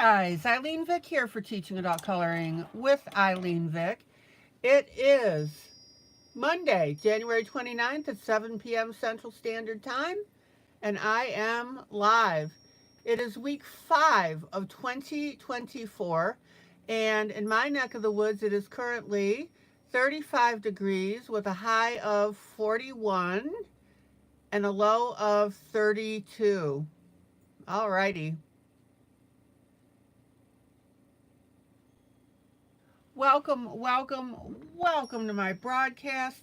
Guys, ILene Vick here for Teaching Adult Coloring with ILene Vick. It is Monday, January 29th at 7 p.m. Central Standard Time, and I am live. It is week 5 of 2024, and in my neck of the woods, it is currently 35 degrees with a high of 41 and a low of 32. Alrighty. Welcome to my broadcast.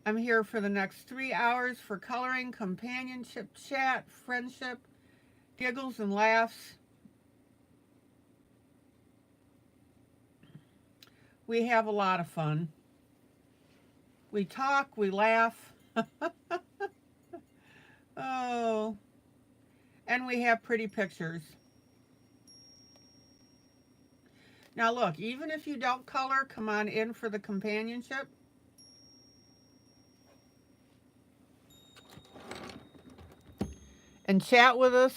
I'm here for the next 3 hours for coloring, companionship, chat, friendship, giggles, and laughs. We have a lot of fun. We talk, we laugh. Oh, and we have pretty pictures. Now look, even if you don't color, come on in for the companionship. And chat with us.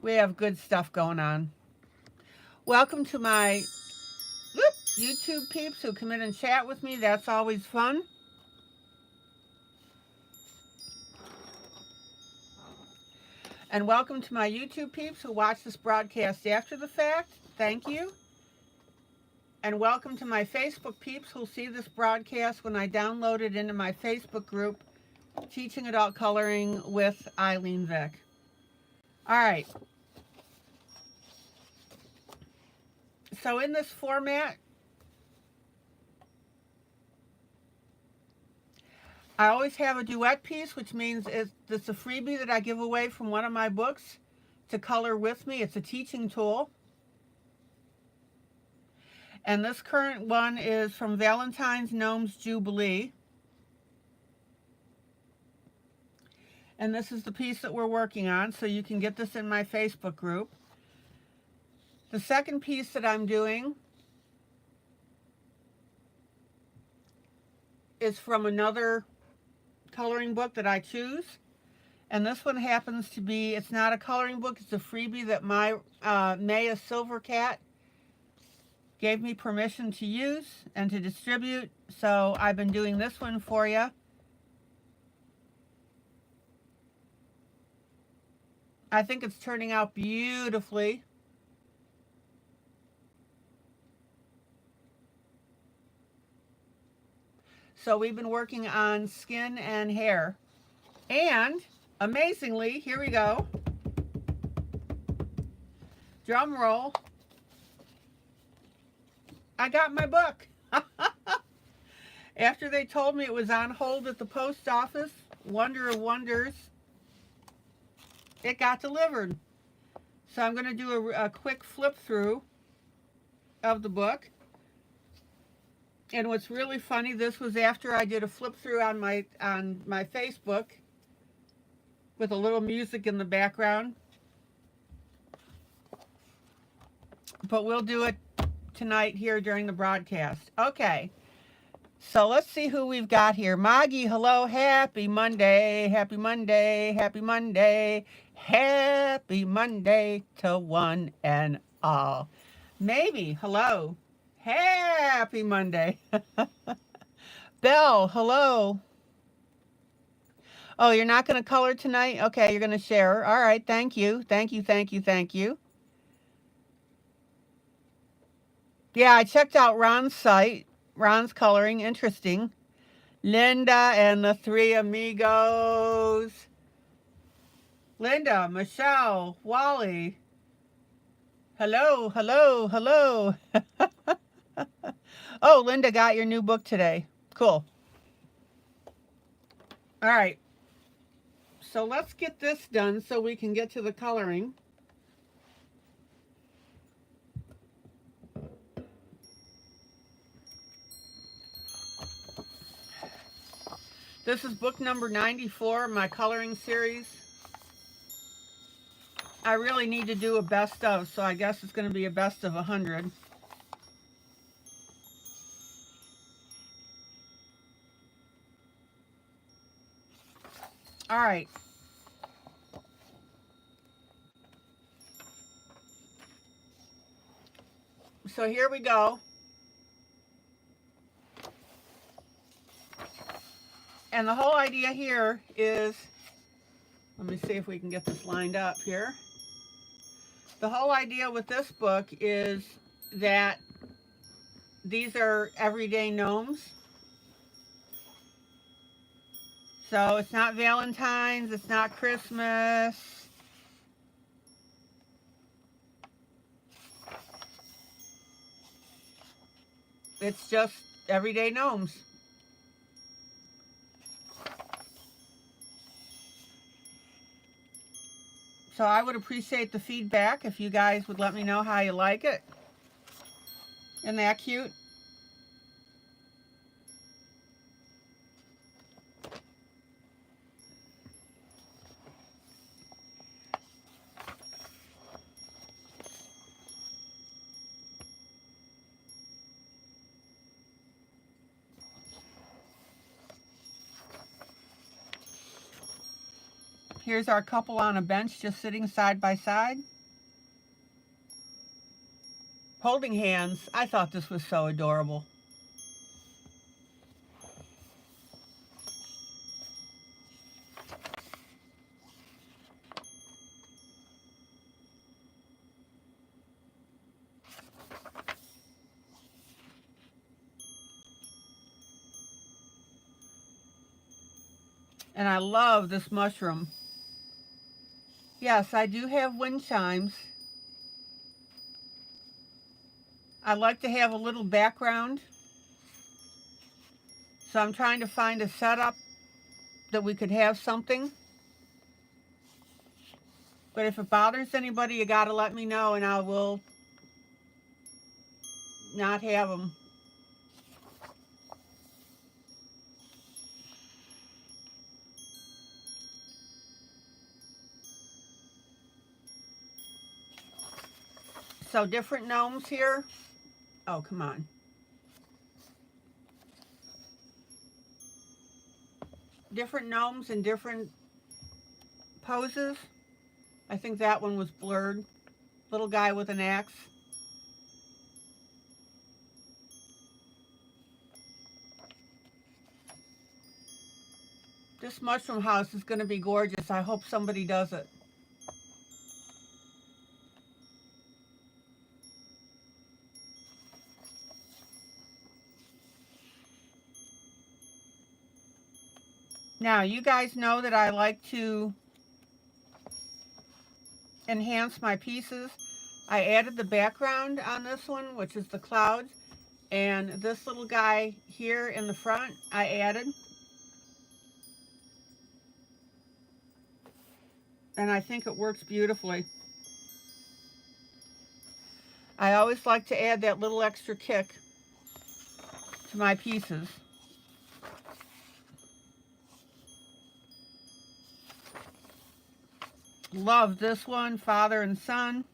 We have good stuff going on. Welcome to my YouTube peeps who come in and chat with me. That's always fun. And welcome to my YouTube peeps who watch this broadcast after the fact. Thank you. And welcome to my Facebook peeps who'll see this broadcast when I download it into my Facebook group, Teaching Adult Coloring with ILene Vick. All right. So in this format, I always have a duet piece, which means it's a freebie that I give away from one of my books to color with me. It's a teaching tool. And this current one is from Valentine's Gnomes Jubilee. And this is the piece that we're working on, so you can get this in my Facebook group. The second piece that I'm doing is from another coloring book that I choose. And this one happens to be, it's not a coloring book, it's a freebie that my Maya Silvercat gave me permission to use and to distribute. So I've been doing this one for you. I think it's turning out beautifully. So we've been working on skin and hair. And amazingly, here we go. Drum roll. I got my book. After they told me it was on hold at the post office, wonder of wonders, it got delivered. So I'm going to do a quick flip through of the book. And what's really funny, this was after I did a flip through on my Facebook with a little music in the background. But we'll do it tonight here during the broadcast. Okay. So let's see who we've got here. Maggie, hello. Happy Monday. Happy Monday. Happy Monday. Happy Monday to one and all. Maybe, hello. Happy Monday. Belle, hello. Oh, you're not going to color tonight? Okay, you're going to share. All right, thank you. Thank you, thank you, thank you. Yeah, I checked out Ron's site. Ron's coloring, interesting. Linda and the three amigos. Linda, Michelle, Wally. Hello, hello, hello. Oh, Linda got your new book today. Cool. All right. So let's get this done so we can get to the coloring. This is book number 94, my coloring series. I really need to do a best of, so I guess it's going to be a best of 100. All right. So here we go. And the whole idea here is, let me see if we can get this lined up here. The whole idea with this book is that these are everyday gnomes. So it's not Valentine's, it's not Christmas. It's just everyday gnomes. So I would appreciate the feedback if you guys would let me know how you like it. Isn't that cute? Here's our couple on a bench just sitting side by side, holding hands. I thought this was so adorable. And I love this mushroom. Yes, I do have wind chimes. I like to have a little background. So I'm trying to find a setup that we could have something. But if it bothers anybody, you gotta let me know and I will not have them. So different gnomes here. Oh, come on. Different gnomes in different poses. I think that one was blurred. Little guy with an axe. This mushroom house is going to be gorgeous. I hope somebody does it. Now, you guys know that I like to enhance my pieces. I added the background on this one, which is the clouds. And this little guy here in the front, I added. And I think it works beautifully. I always like to add that little extra kick to my pieces. Love this one, father and son.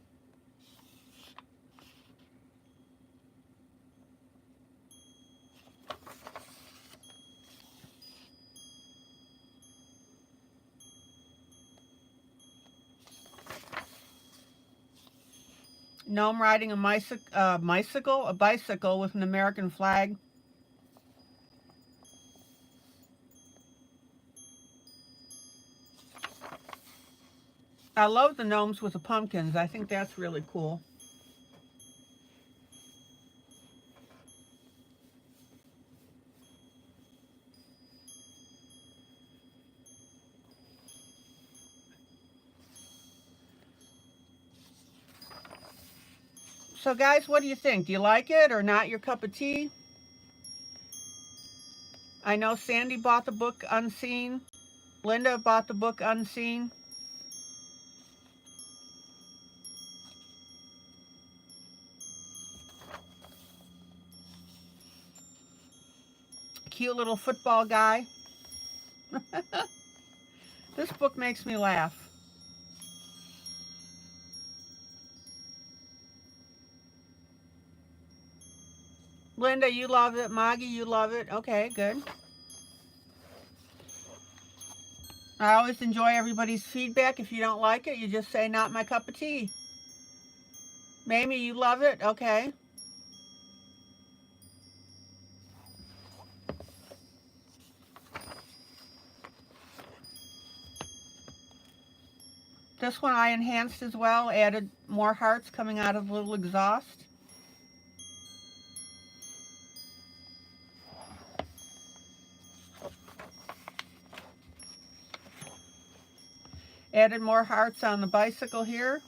Gnome riding a bicycle with an American flag. I love the gnomes with the pumpkins. I think that's really cool. So guys, what do you think? Do you like it or not your cup of tea? I know Sandy bought the book Unseen. Linda bought the book Unseen. Cute little football guy. This book makes me laugh. Linda, you love it. Maggie, you love it. Okay, good. I always enjoy everybody's feedback. If you don't like it, you just say, not my cup of tea. Mamie, you love it? Okay. This one I enhanced as well, added more hearts coming out of the little exhaust. Added more hearts on the bicycle here.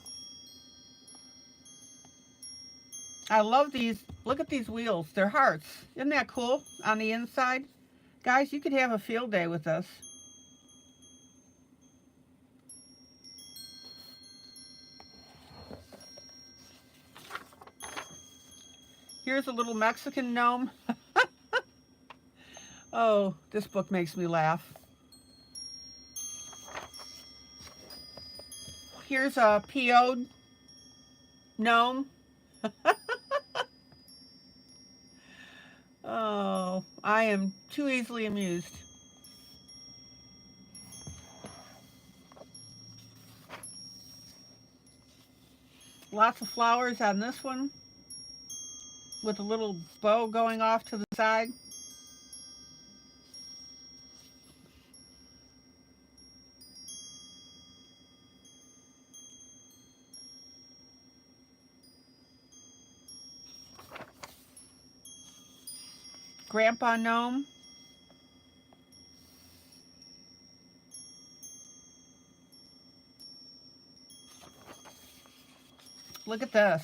I love these. Look at these wheels. They're hearts. Isn't that cool on the inside? Guys, you could have a field day with this. Here's a little Mexican gnome. Oh, this book makes me laugh. Here's a PO'd gnome. Oh, I am too easily amused. Lots of flowers on this one, with a little bow going off to the side. Grandpa gnome. Look at this.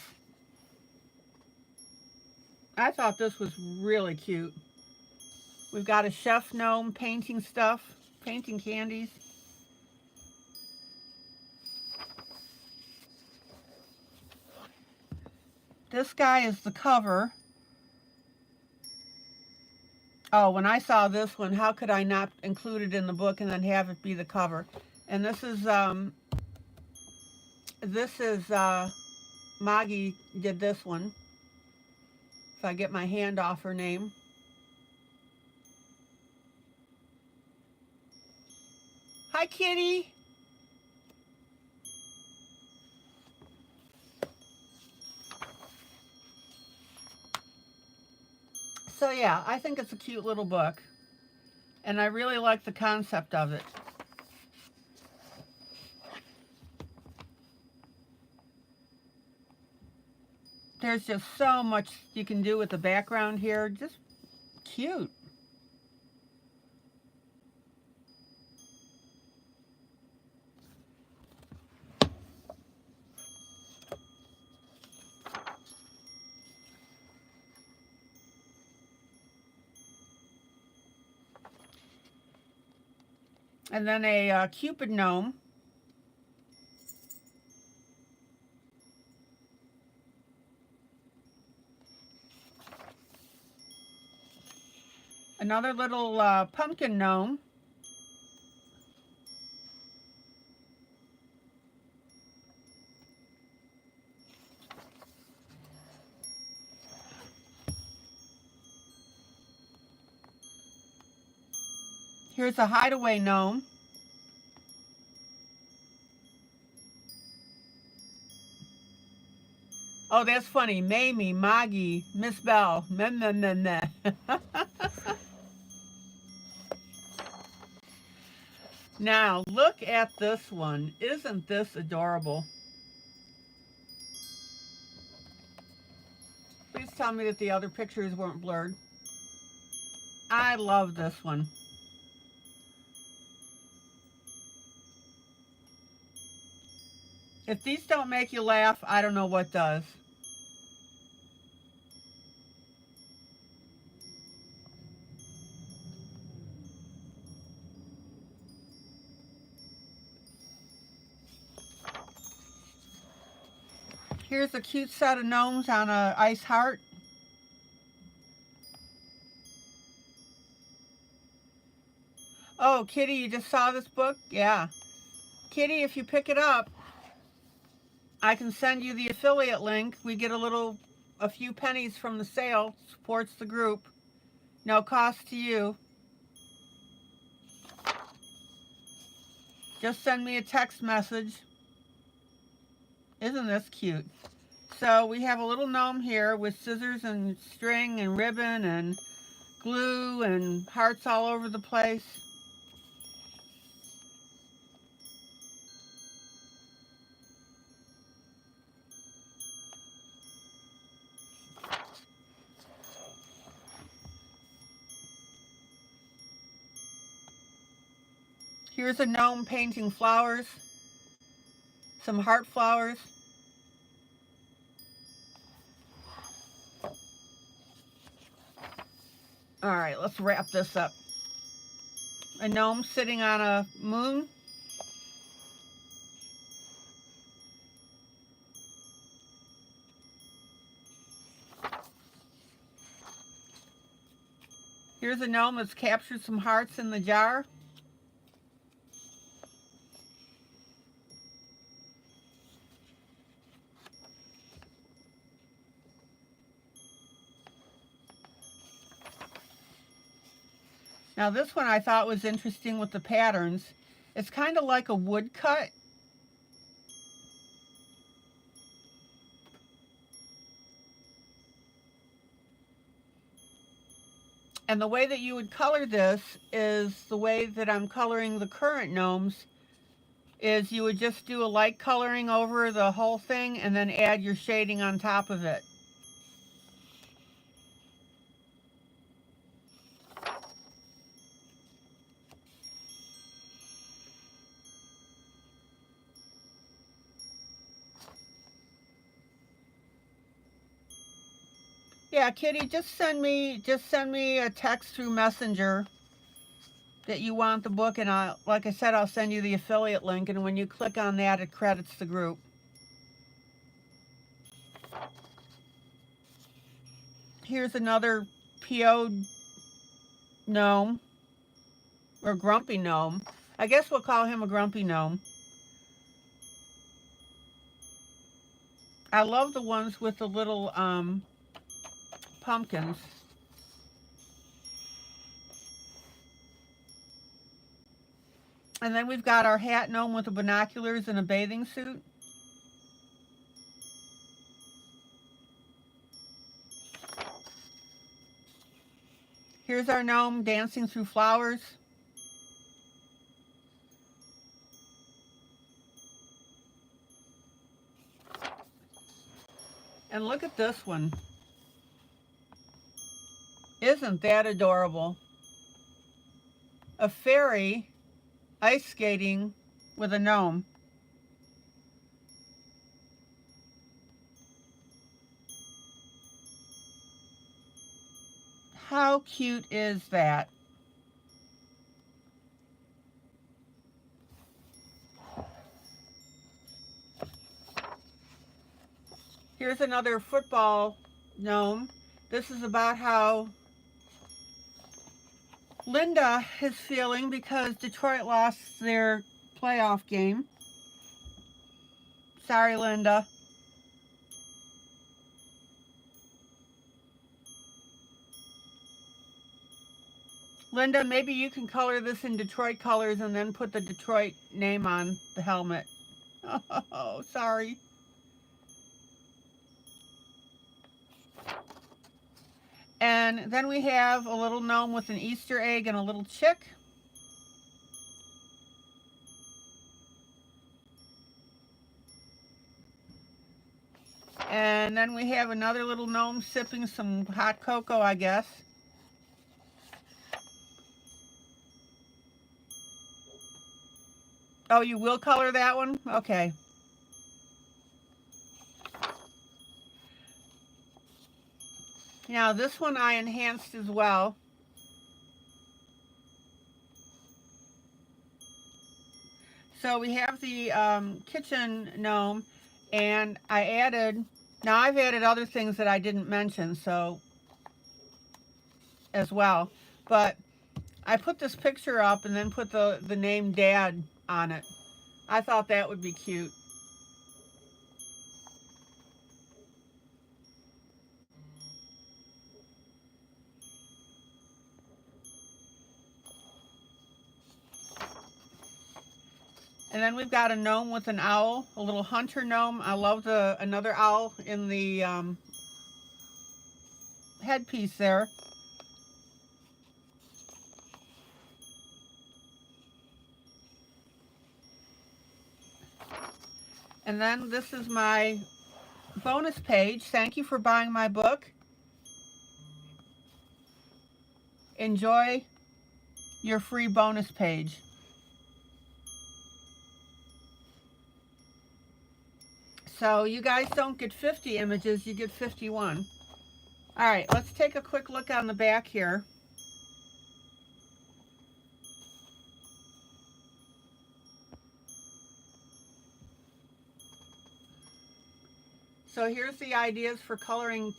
I thought this was really cute. We've got a chef gnome painting stuff, painting candies. This guy is the cover. Oh, when I saw this one, how could I not include it in the book and then have it be the cover? And this is Maggie did this one. If I get my hand off her name. Hi, kitty. So yeah, I think it's a cute little book. And I really like the concept of it. There's just so much you can do with the background here. Just cute. And then a Cupid gnome. Another little pumpkin gnome. Here's a hideaway gnome. Oh, that's funny. Mamie, Maggie, Miss Bell. Meh, meh, meh, meh. Now, look at this one. Isn't this adorable? Please tell me that the other pictures weren't blurred. I love this one. If these don't make you laugh, I don't know what does. Here's a cute set of gnomes on a ice heart. Oh, Kitty, you just saw this book? Yeah. Kitty, if you pick it up, I can send you the affiliate link. We get a few pennies from the sale. Supports the group. No cost to you. Just send me a text message. Isn't this cute? So we have a little gnome here with scissors and string and ribbon and glue and hearts all over the place. Here's a gnome painting flowers, some heart flowers. All right, let's wrap this up. A gnome sitting on a moon. Here's a gnome that's captured some hearts in the jar. Now this one I thought was interesting with the patterns. It's kind of like a woodcut. And the way that you would color this is the way that I'm coloring the current gnomes, is you would just do a light coloring over the whole thing and then add your shading on top of it. Yeah, Kitty, just send me a text through Messenger that you want the book, and like I said, I'll send you the affiliate link, and when you click on that, it credits the group. Here's another PO'd gnome, or grumpy gnome. I guess we'll call him a grumpy gnome. I love the ones with the little pumpkins. And then we've got our hat gnome with the binoculars and a bathing suit. Here's our gnome dancing through flowers. And look at this one. Isn't that adorable? A fairy ice skating with a gnome. How cute is that? Here's another football gnome. This is about how Linda is feeling because Detroit lost their playoff game. Sorry, Linda. Linda, maybe you can color this in Detroit colors and then put the Detroit name on the helmet. Oh, sorry. And then we have a little gnome with an Easter egg and a little chick. And then we have another little gnome sipping some hot cocoa, I guess. Oh, you will color that one? Okay. Now this one I enhanced as well. So we have the kitchen gnome, and I added, now I've added other things that I didn't mention, so, as well. But I put this picture up and then put the name Dad on it. I thought that would be cute. And then we've got a gnome with an owl, a little hunter gnome. I love another owl in the headpiece there. And then this is my bonus page. Thank you for buying my book. Enjoy your free bonus page. So you guys don't get 50 images, you get 51. All right, let's take a quick look on the back here. So here's the ideas for coloring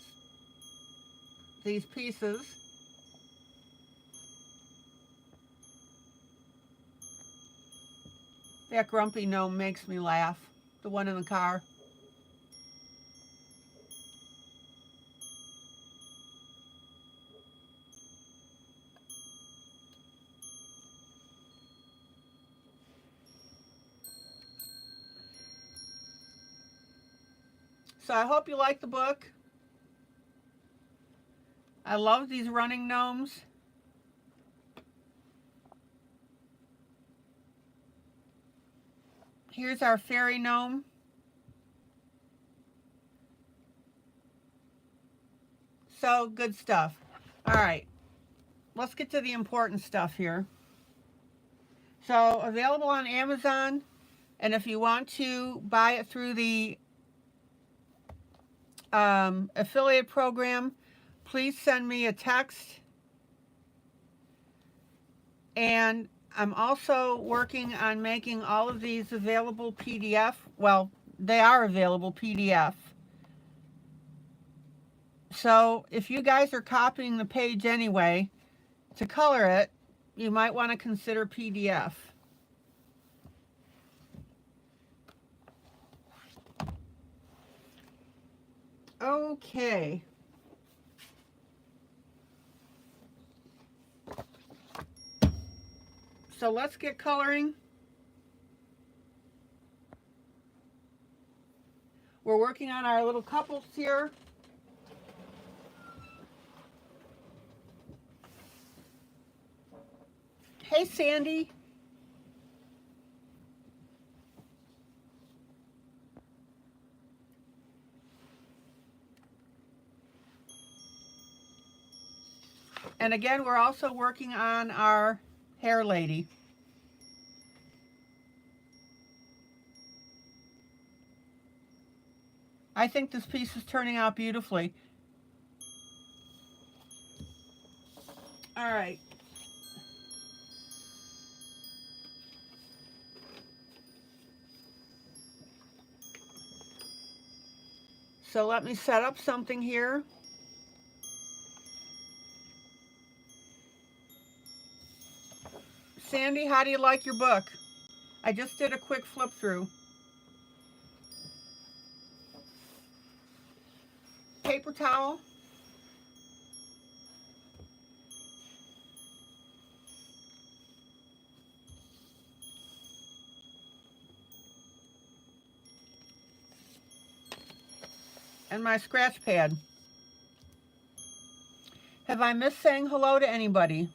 these pieces. That grumpy gnome makes me laugh, the one in the car. So I hope you like the book. I love these running gnomes. Here's our fairy gnome. So good stuff. All right, let's get to the important stuff here. So available on Amazon, and if you want to buy it through the affiliate program, please send me a text. And I'm also working on making all of these available PDF. Well, they are available PDF. So if you guys are copying the page anyway, to color it, you might want to consider PDF. Okay. So let's get coloring. We're working on our little couples here. Hey, Sandy. And again, we're also working on our hair lady. I think this piece is turning out beautifully. All right. So let me set up something here. Sandy, how do you like your book? I just did a quick flip through. Paper towel. And my scratch pad. Have I missed saying hello to anybody?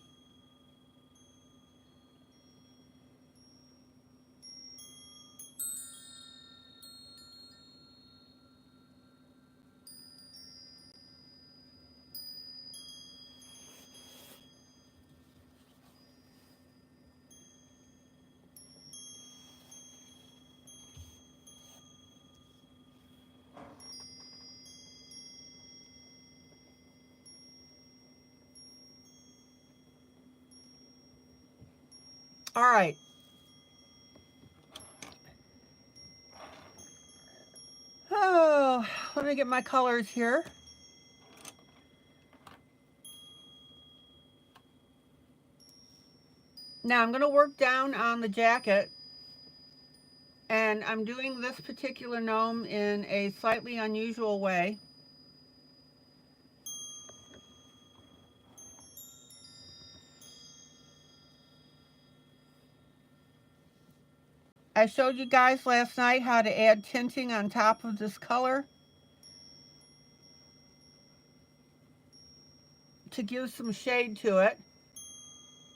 All right. Oh, let me get my colors here. Now I'm going to work down on the jacket, and I'm doing this particular gnome in a slightly unusual way. I showed you guys last night how to add tinting on top of this color to give some shade to it.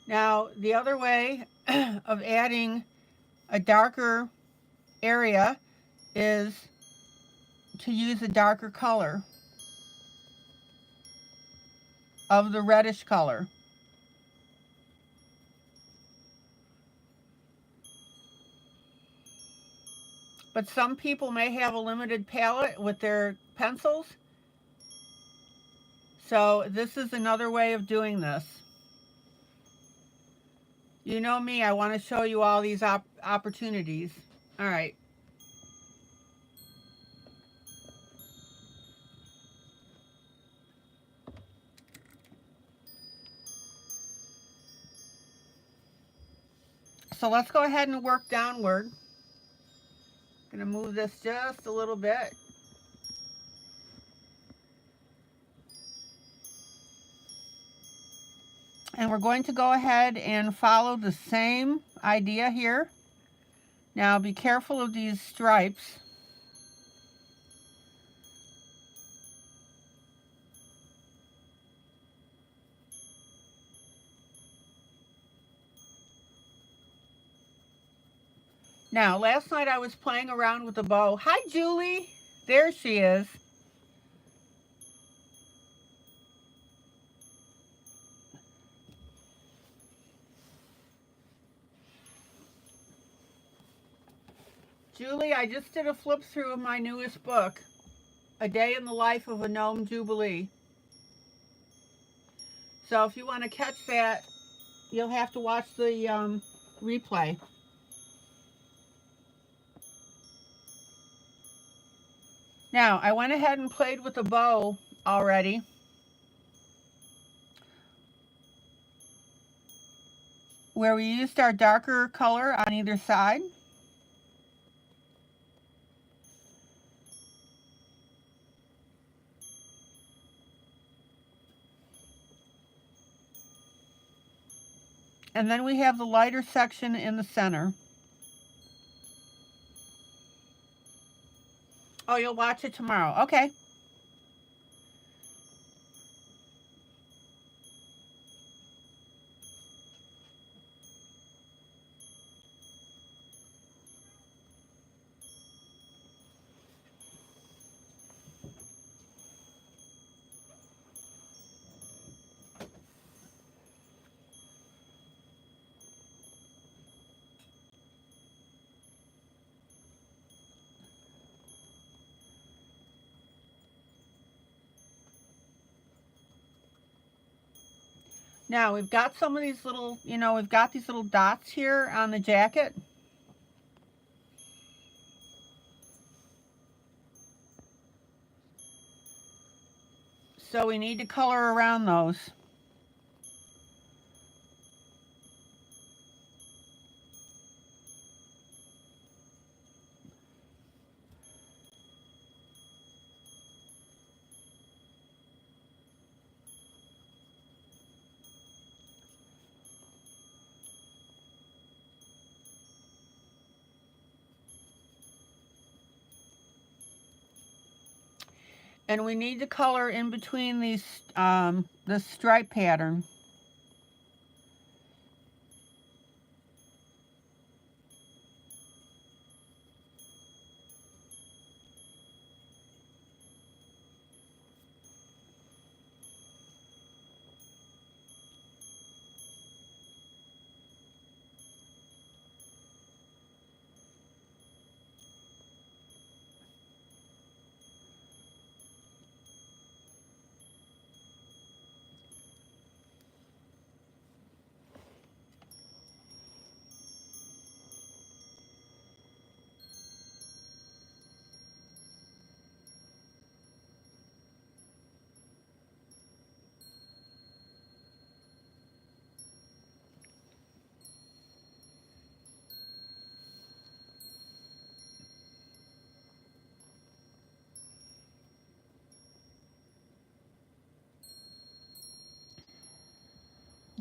Now, the other way of adding a darker area is to use a darker color of the reddish color. but some people may have a limited palette with their pencils. So this is another way of doing this. You know me, I want to show you all these opportunities. All right. So let's go ahead and work downward. I'm going to move this just a little bit. And we're going to go ahead and follow the same idea here. Now be careful of these stripes. Now, last night I was playing around with the bow. Hi, Julie. There she is. Julie, I just did a flip through of my newest book, A Day in the Life of a Gnome Jubilee. So if you want to catch that, you'll have to watch the replay. Now, I went ahead and played with the bow already. Where we used our darker color on either side. And then we have the lighter section in the center. Oh, you'll watch it tomorrow. Okay. Now we've got some of these little, we've got these little dots here on the jacket. So we need to color around those. And we need to color in between these, the stripe pattern.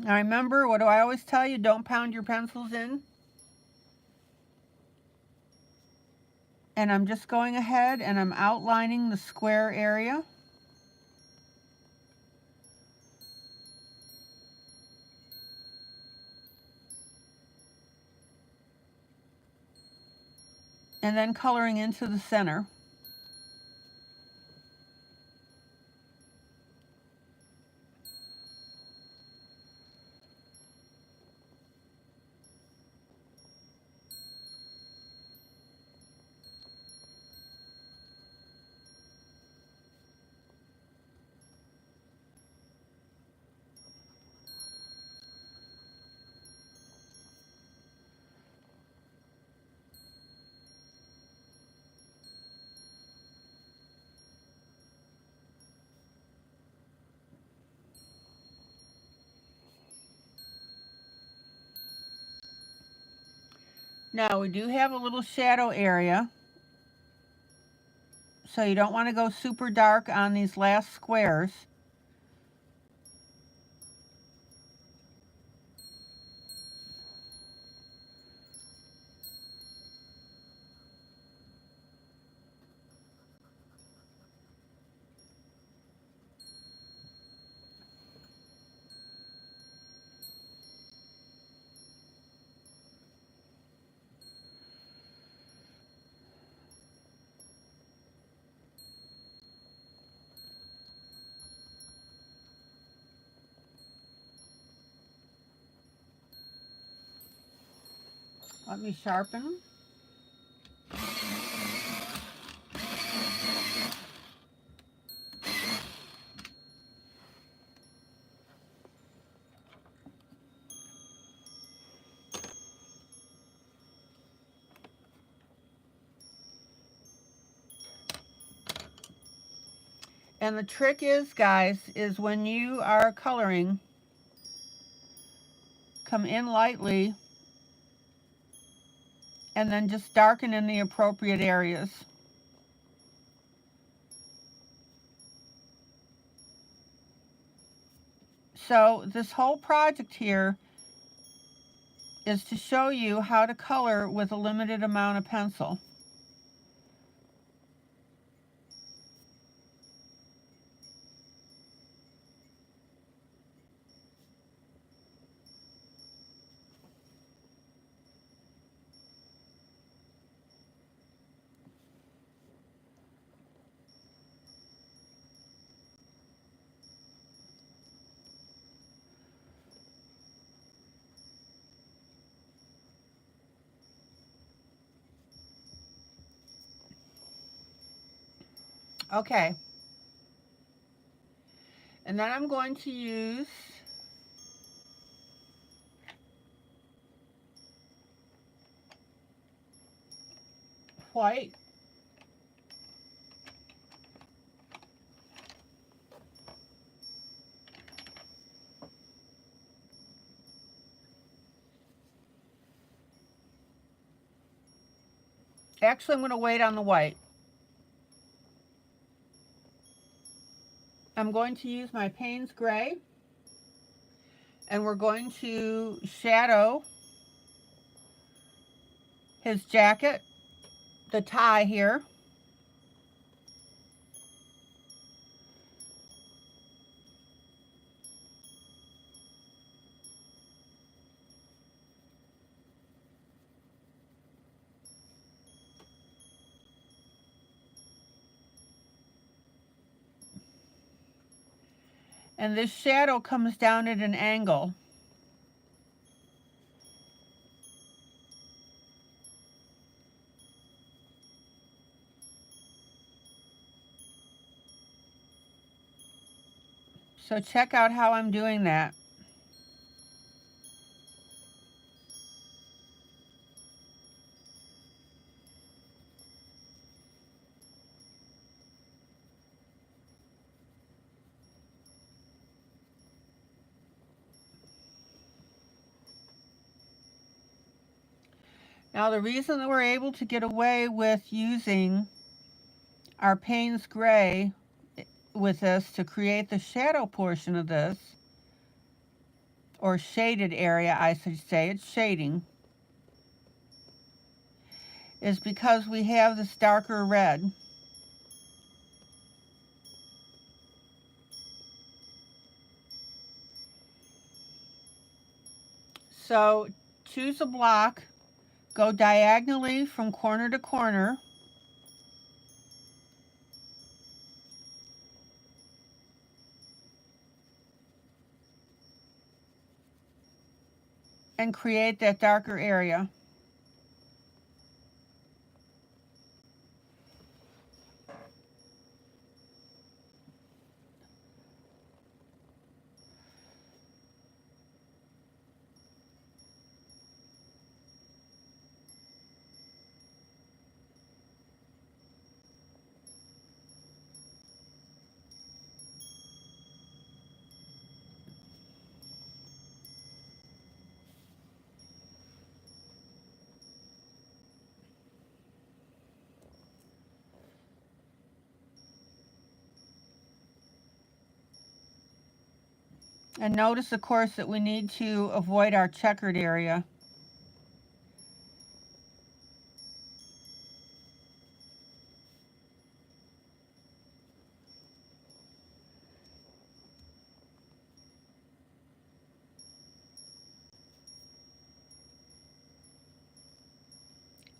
Now remember, what do I always tell you? Don't pound your pencils in. And I'm just going ahead and I'm outlining the square area. And then coloring into the center. Now we do have a little shadow area, so you don't want to go super dark on these last squares. Let me sharpen. And the trick is, guys, is when you are coloring, come in lightly and then just darken in the appropriate areas. So this whole project here is to show you how to color with a limited amount of pencil. Okay. And then I'm going to use white. Actually, I'm going to wait on the white. I'm going to use my Payne's Gray, and we're going to shadow his jacket, the tie here. And this shadow comes down at an angle. So check out how I'm doing that. Now the reason that we're able to get away with using our Payne's Gray with this to create the shadow portion of this, or shaded area I should say, it's shading, is because we have this darker red. So choose a block, go diagonally from corner to corner, and create that darker area. And notice, of course, that we need to avoid our checkered area.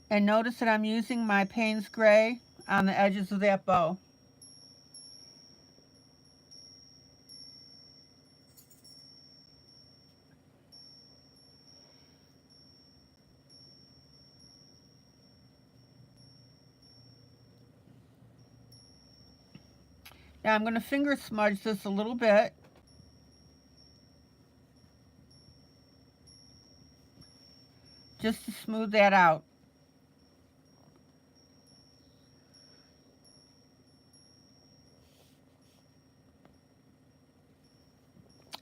And notice that I'm using my Payne's Gray on the edges of that bow. Now I'm going to finger smudge this a little bit. Just to smooth that out.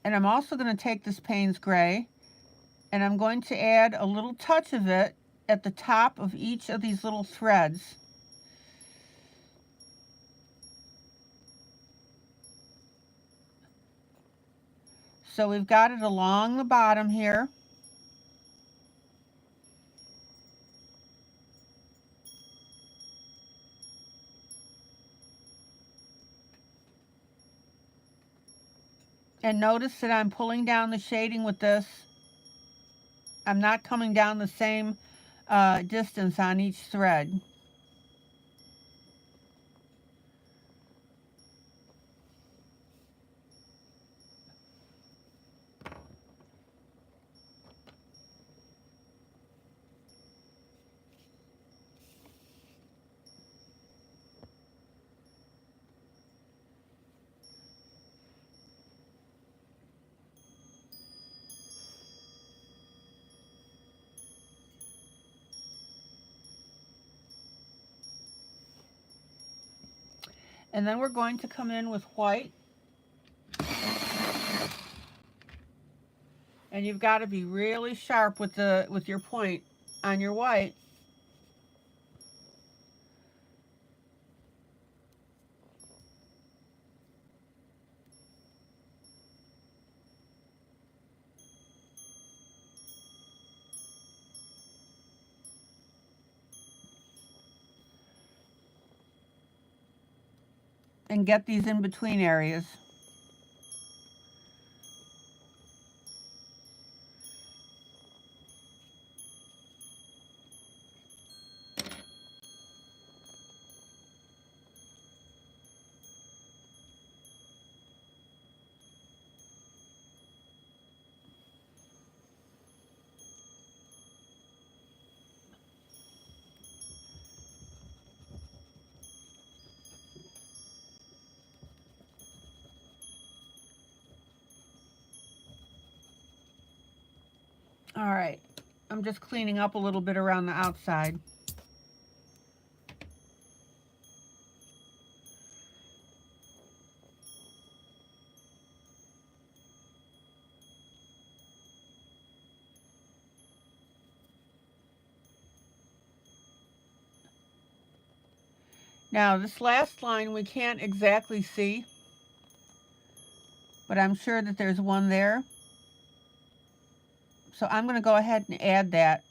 And I'm also going to take this Payne's Gray and I'm going to add a little touch of it at the top of each of these little threads. So we've got it along the bottom here. And notice that I'm pulling down the shading with this. I'm not coming down the same distance on each thread. And then we're going to come in with white. And you've got to be really sharp with your point on your white. And get these in between areas. All right, I'm just cleaning up a little bit around the outside. Now this last line we can't exactly see, but I'm sure that there's one there. So I'm going to go ahead and add that.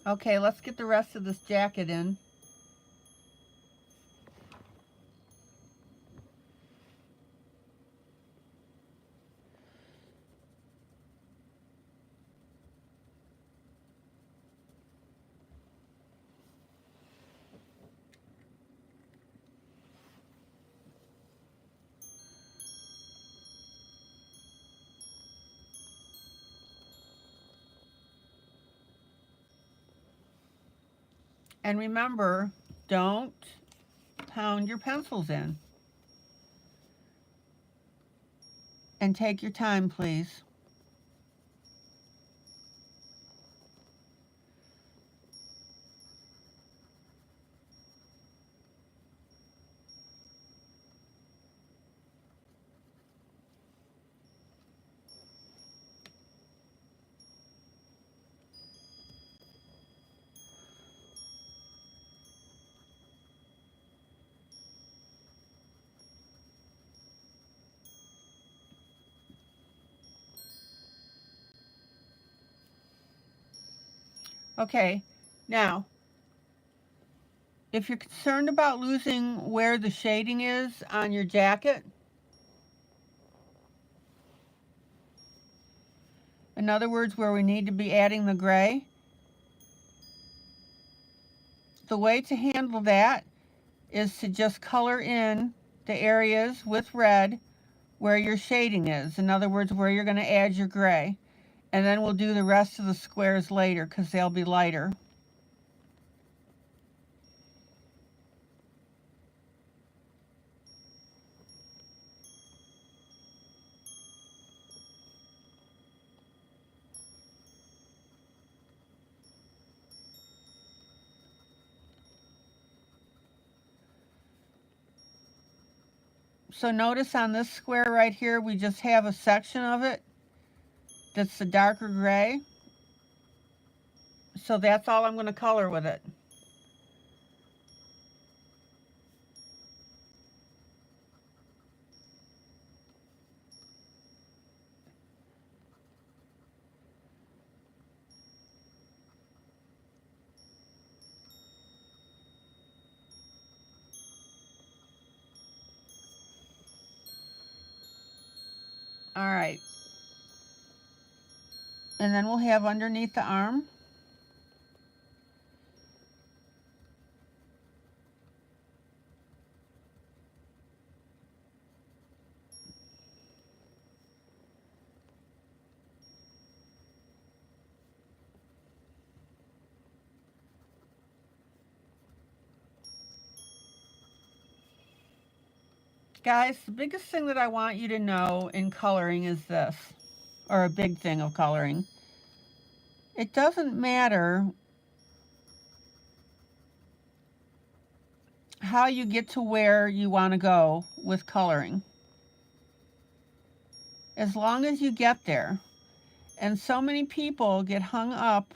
Okay, let's get the rest of this jacket in. And remember, don't pound your pencils in. And take your time, please. Okay, now, if you're concerned about losing where the shading is on your jacket, in other words, where we need to be adding the gray, the way to handle that is to just color in the areas with red where your shading is. In other words, where you're going to add your gray. And then we'll do the rest of the squares later because they'll be lighter. So notice on this square right here, we just have a section of it that's the darker gray. So that's all I'm going to color with it. All right. And then we'll have underneath the arm. Guys, the biggest thing that I want you to know in coloring is this, or a big thing of coloring. It doesn't matter how you get to where you want to go with coloring, as long as you get there. And so many people get hung up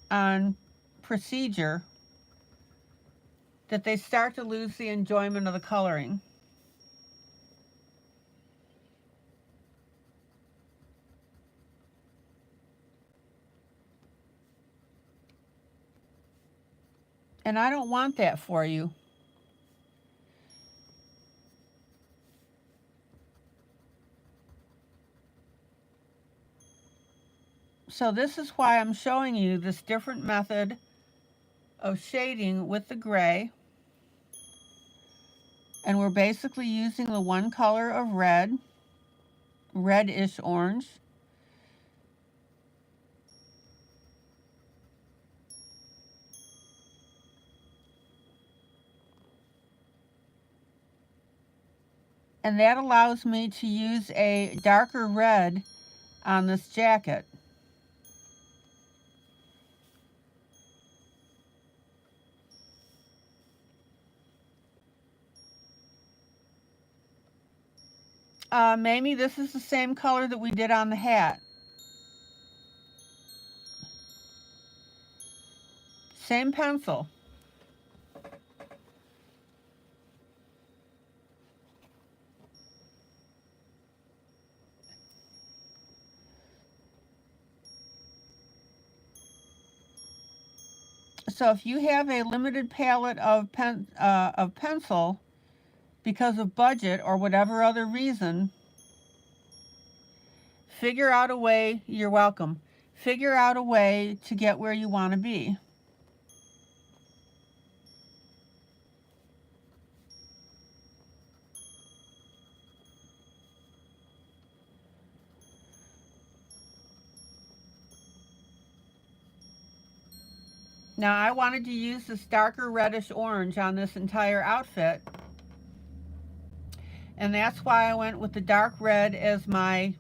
on procedure that they start to lose the enjoyment of the coloring. And I don't want that for you. So this is why I'm showing you this different method of shading with the gray. And we're basically using the one color of red, reddish orange. And that allows me to use a darker red on this jacket. Mamie, this is the same color that we did on the hat. Same pencil. So if you have a limited palette of pencil because of budget or whatever other reason, figure out a way, you're welcome, figure out a way to get where you want to be. Now I wanted to use this darker reddish orange on this entire outfit, and that's why I went with the dark red as my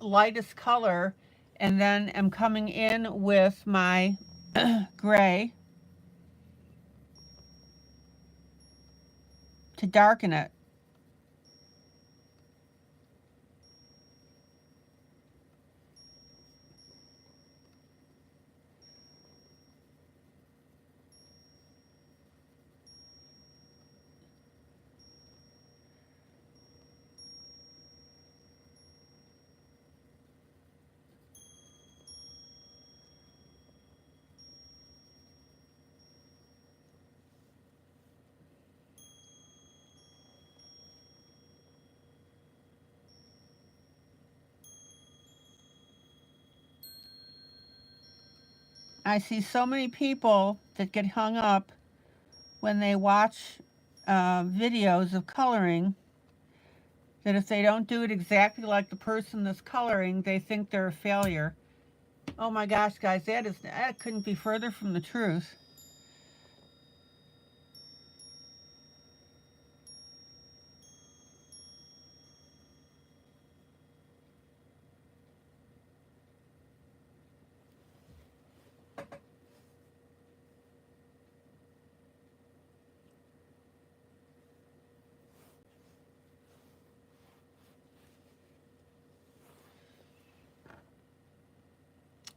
lightest color, and then am coming in with my gray to darken it. I see so many people that get hung up when they watch videos of coloring, that if they don't do it exactly like the person that's coloring, they think they're a failure. Oh my gosh, guys, that couldn't be further from the truth.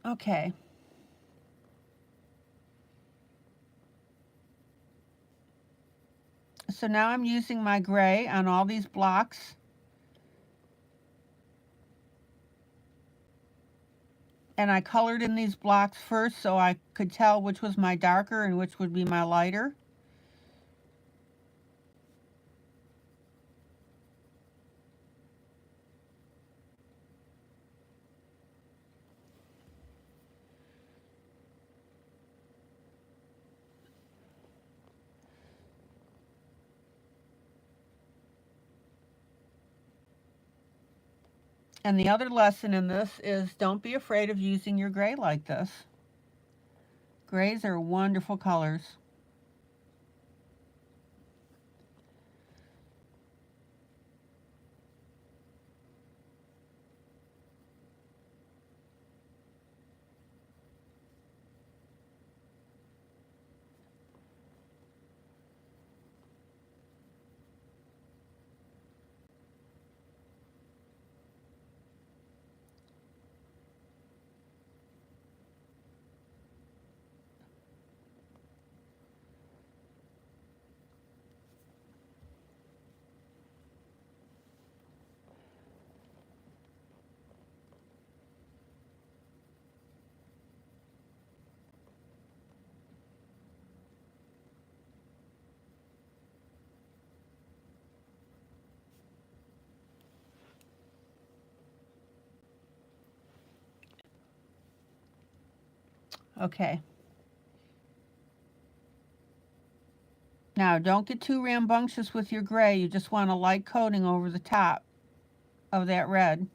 Okay. So now I'm using my gray on all these blocks. And I colored in these blocks first so I could tell which was my darker and which would be my lighter. And the other lesson in this is don't be afraid of using your gray like this. Grays are wonderful colors. Okay. Now, don't get too rambunctious with your gray. You just want a light coating over the top of that red.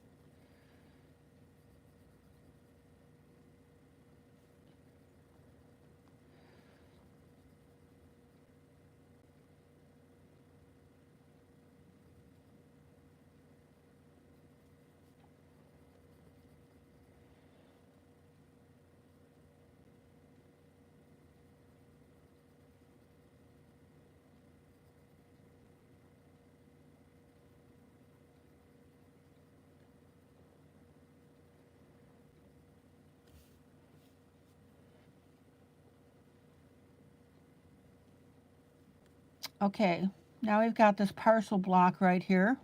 Okay, now we've got this partial block right here.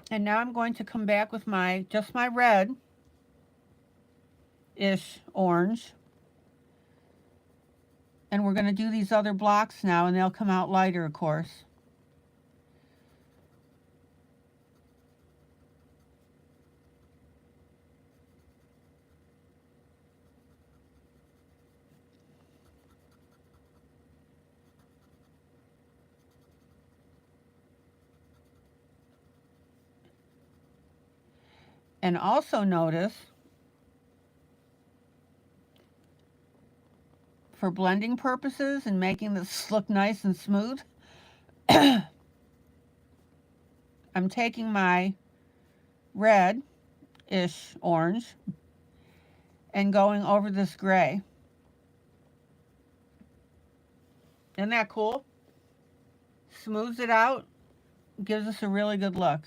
And now I'm going to come back with just my red-ish orange. And we're going to do these other blocks now, and they'll come out lighter, of course. And also notice, for blending purposes and making this look nice and smooth, I'm taking my red-ish orange and going over this gray. Isn't that cool? Smooths it out, gives us a really good look.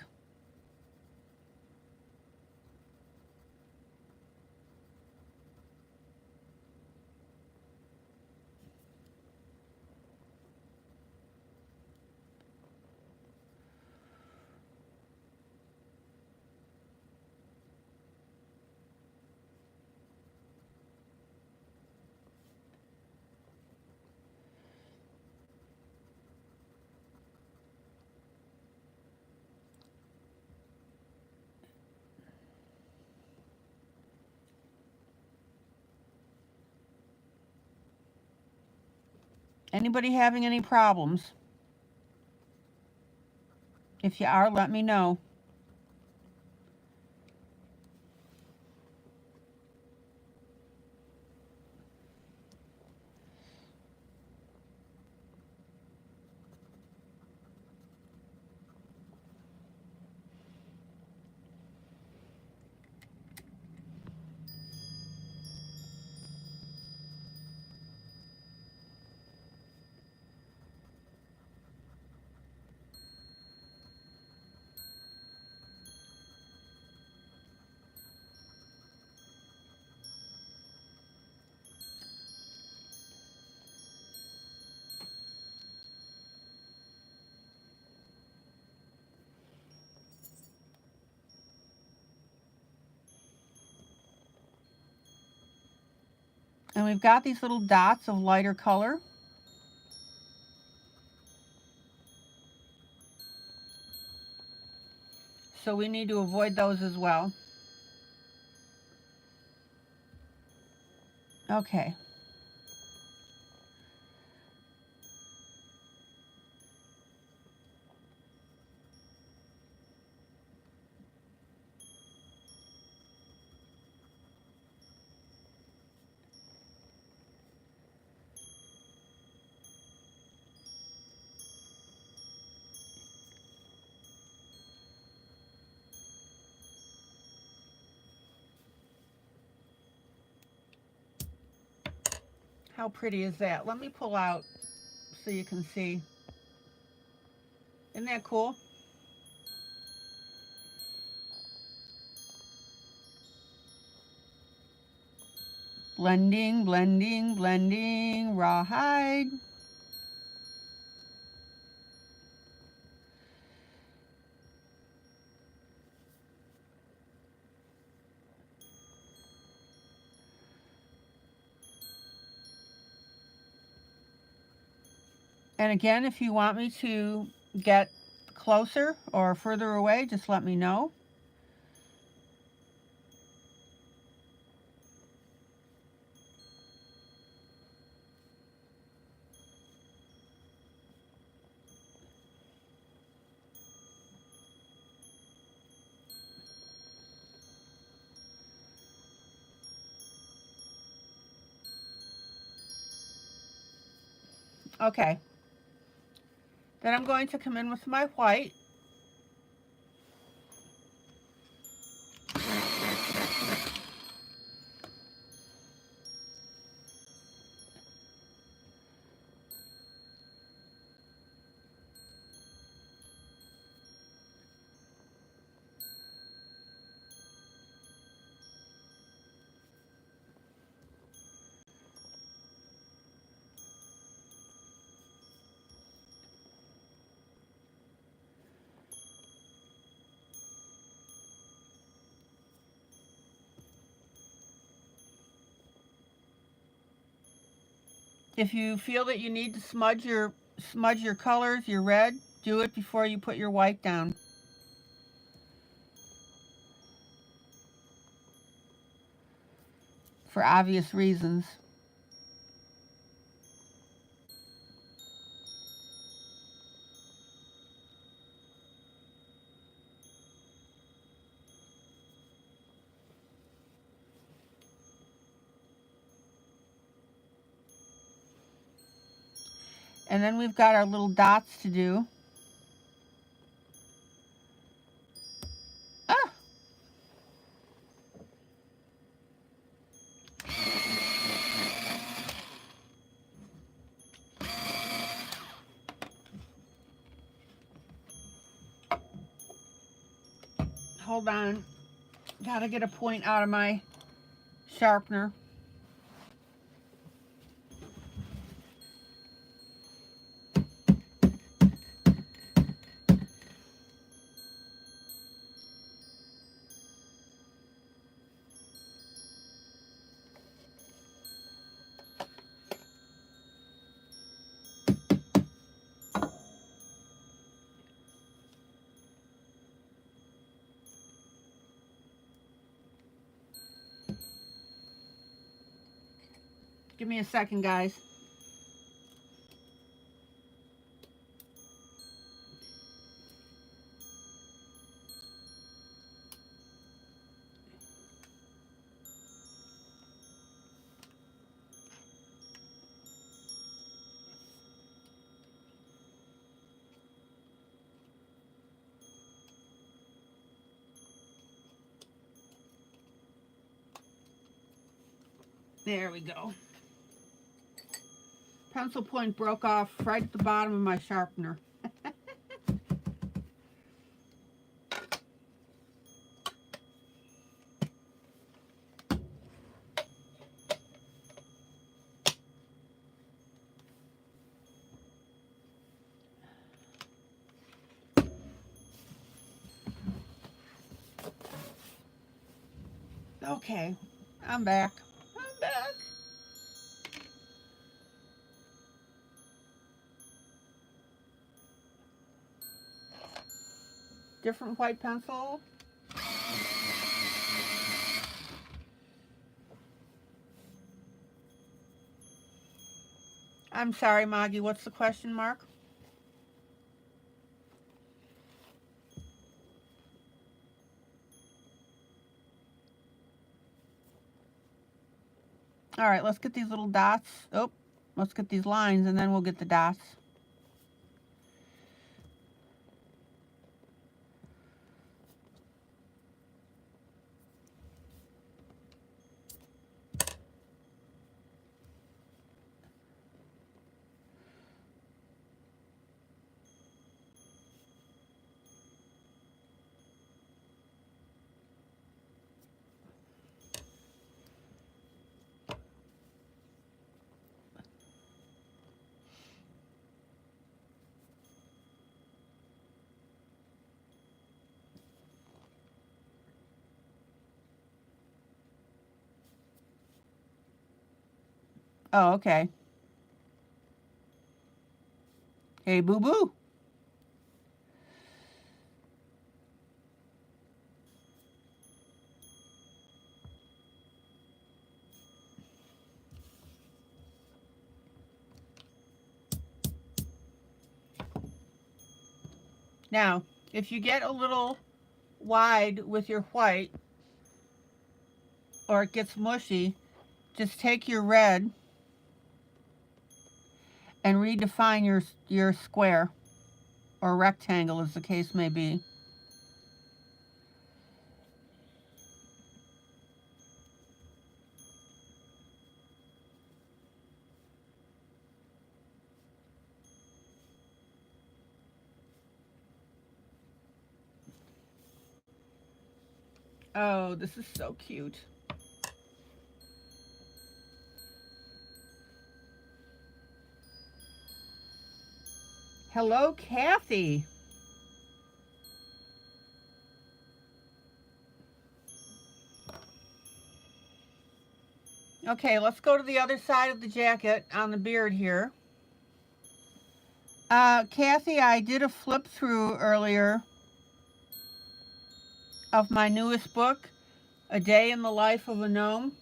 Anybody having any problems? If you are, let me know. And we've got these little dots of lighter color. So we need to avoid those as well. Okay. How pretty is that? Let me pull out so you can see. Isn't that cool? Blending, blending, blending, rawhide. And again, if you want me to get closer or further away, just let me know. Okay. Then I'm going to come in with my white. If you feel that you need to smudge your colors, your red, do it before you put your white down. For obvious reasons. And then we've got our little dots to do. Ah! Hold on. Gotta get a point out of my sharpener. Give me a second, guys. There we go. Pencil point broke off right at the bottom of my sharpener. Okay, I'm back. I'm back. Different white pencil. I'm sorry, Moggy, what's the question mark? All right, let's get these little dots. Oh, let's get these lines and then we'll get the dots. Oh, okay. Hey, boo-boo. Now, if you get a little wide with your white or it gets mushy, just take your red and redefine your square or rectangle, as the case may be. Oh, this is so cute. Hello, Kathy. Okay, let's go to the other side of the jacket on the beard here. Kathy, I did a flip through earlier of my newest book, A Day in the Life of a Gnome.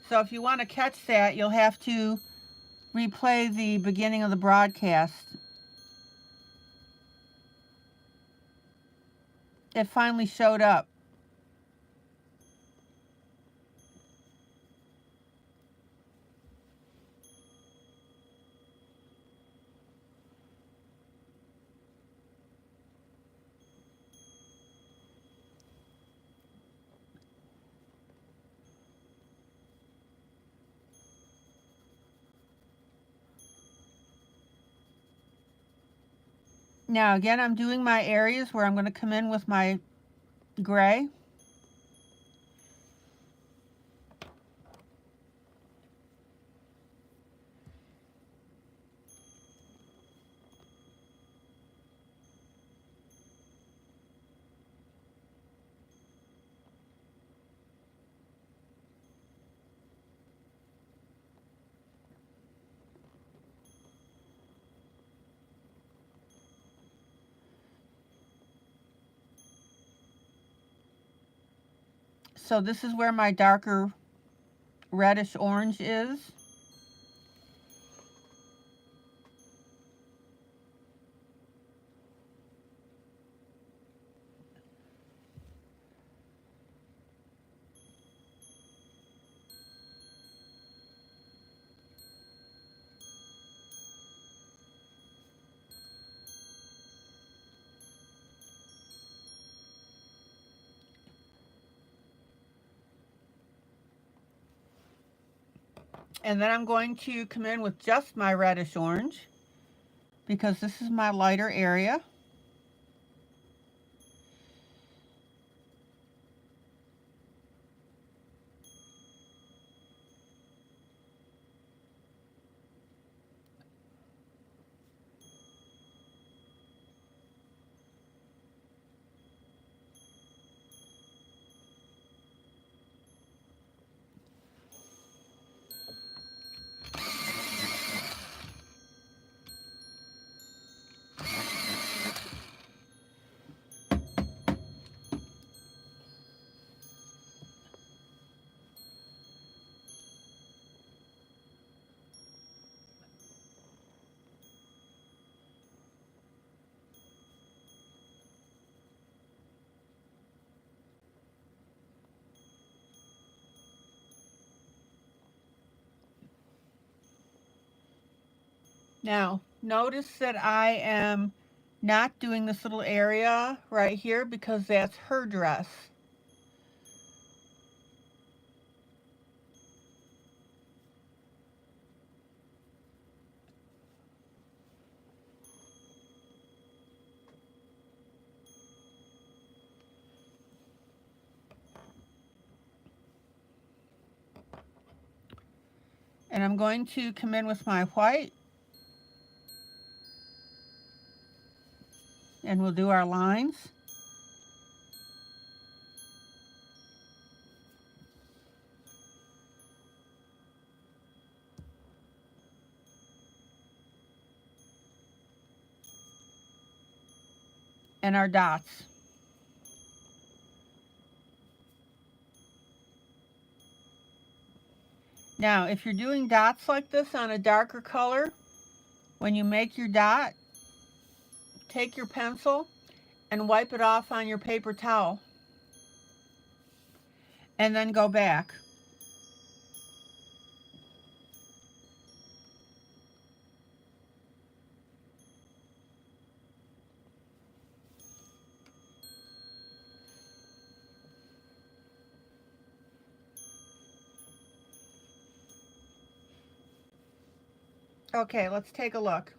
So if you want to catch that, you'll have to replay the beginning of the broadcast. It finally showed up. Now again, I'm doing my areas where I'm going to come in with my gray. So this is where my darker reddish orange is. And then I'm going to come in with just my reddish orange because this is my lighter area. Now, notice that I am not doing this little area right here because that's her dress. And I'm going to come in with my white. And we'll do our lines. And our dots. Now, if you're doing dots like this on a darker color, when you make your dot, take your pencil and wipe it off on your paper towel. And then go back. Okay, let's take a look.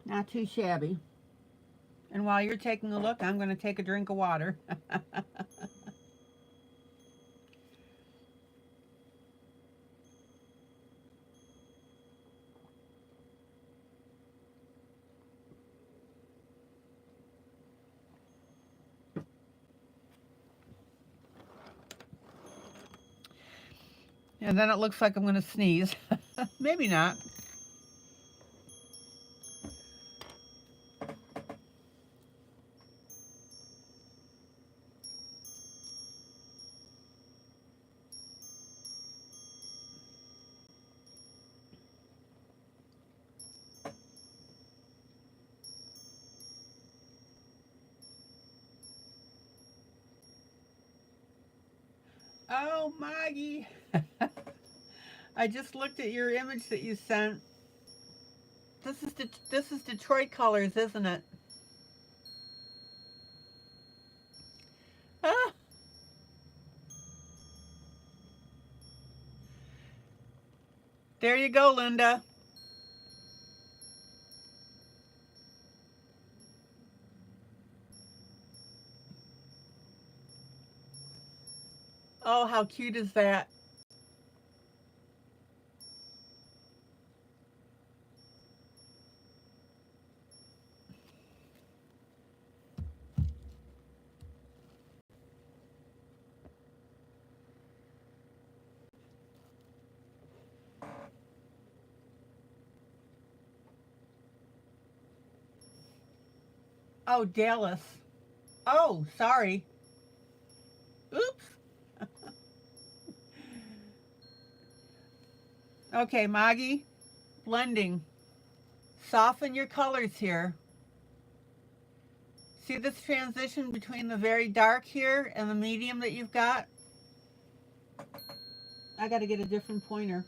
Not too shabby. And while you're taking a look, I'm going to take a drink of water. And then it looks like I'm going to sneeze. Maybe not. Oh, Maggie. I just looked at your image that you sent. This is Detroit colors, isn't it? Ah. There you go, Linda. Oh, how cute is that? Oh, Dallas. Oh, sorry. Oops. Okay, Maggie. Blending. Soften your colors here. See this transition between the very dark here and the medium that you've got? I got to get a different pointer.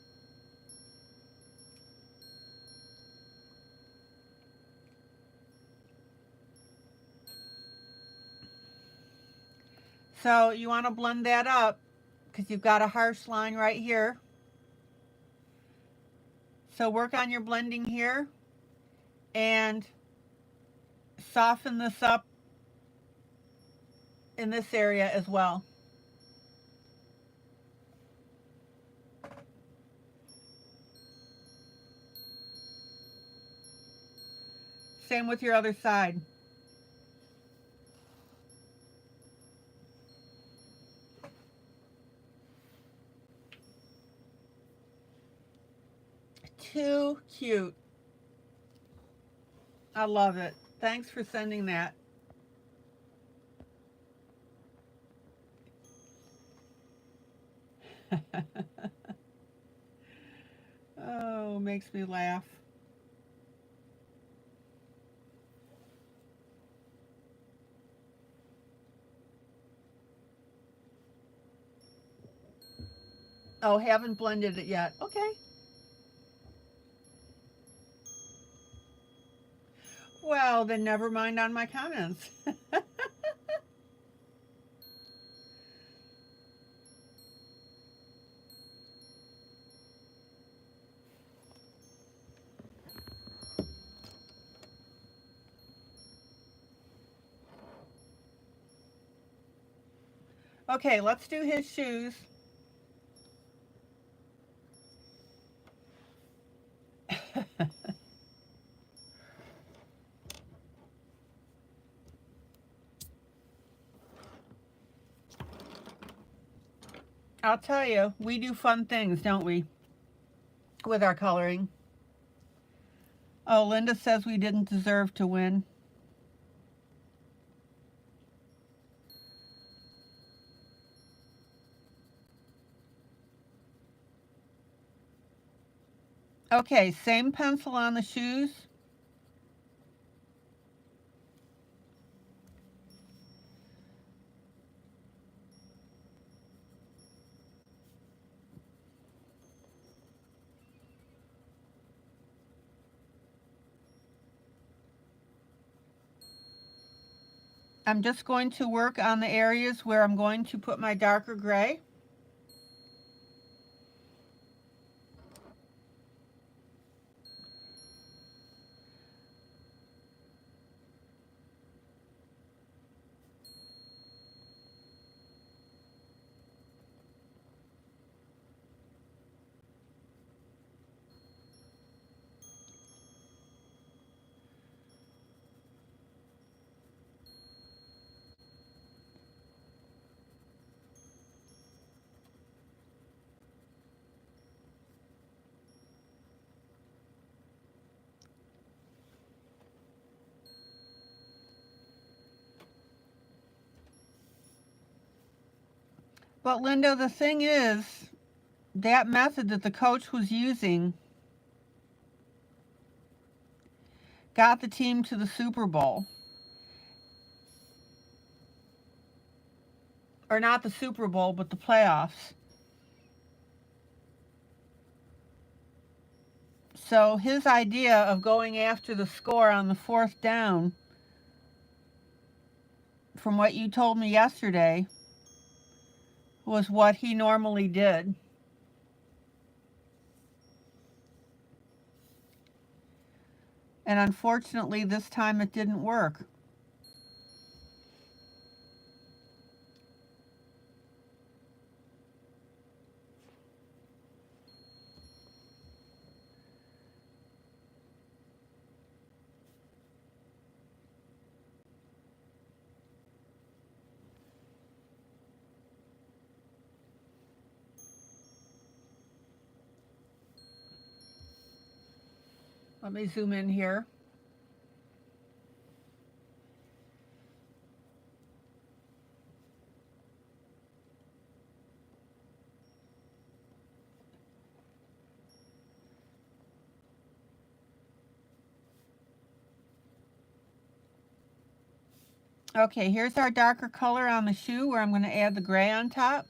So you want to blend that up because you've got a harsh line right here. So work on your blending here and soften this up in this area as well. Same with your other side. Too cute. I love it. Thanks for sending that. Oh, makes me laugh. Oh, haven't blended it yet. Okay. Well, then never mind on my comments. Okay, let's do his shoes. I'll tell you, we do fun things, don't we, with our coloring. Oh, Linda says we didn't deserve to win. Okay, same pencil on the shoes. I'm just going to work on the areas where I'm going to put my darker gray. But Linda, the thing is, that method that the coach was using got the team to the Super Bowl. Or not the Super Bowl, but the playoffs. So his idea of going after the score on the 4th down, from what you told me yesterday, was what he normally did. And unfortunately, this time it didn't work. Let me zoom in here. Okay, here's our darker color on the shoe where I'm going to add the gray on top.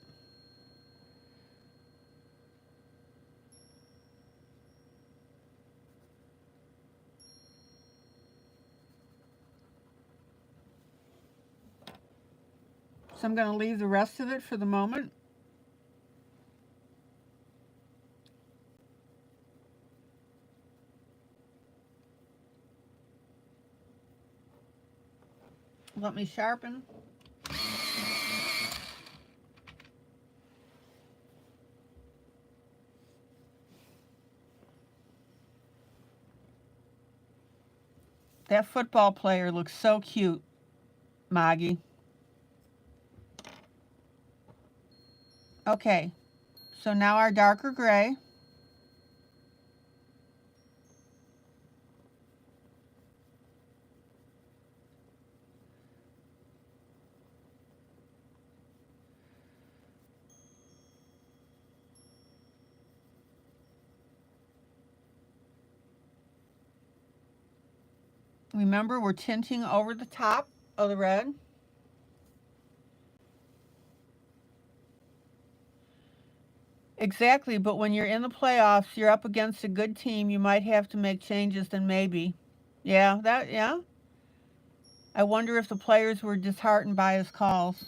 So I'm going to leave the rest of it for the moment. Let me sharpen. That football player looks so cute, Maggie. Okay, so now our darker gray. Remember, we're tinting over the top of the red. Exactly, but when you're in the playoffs, you're up against a good team, you might have to make changes then maybe. Yeah. I wonder if the players were disheartened by his calls.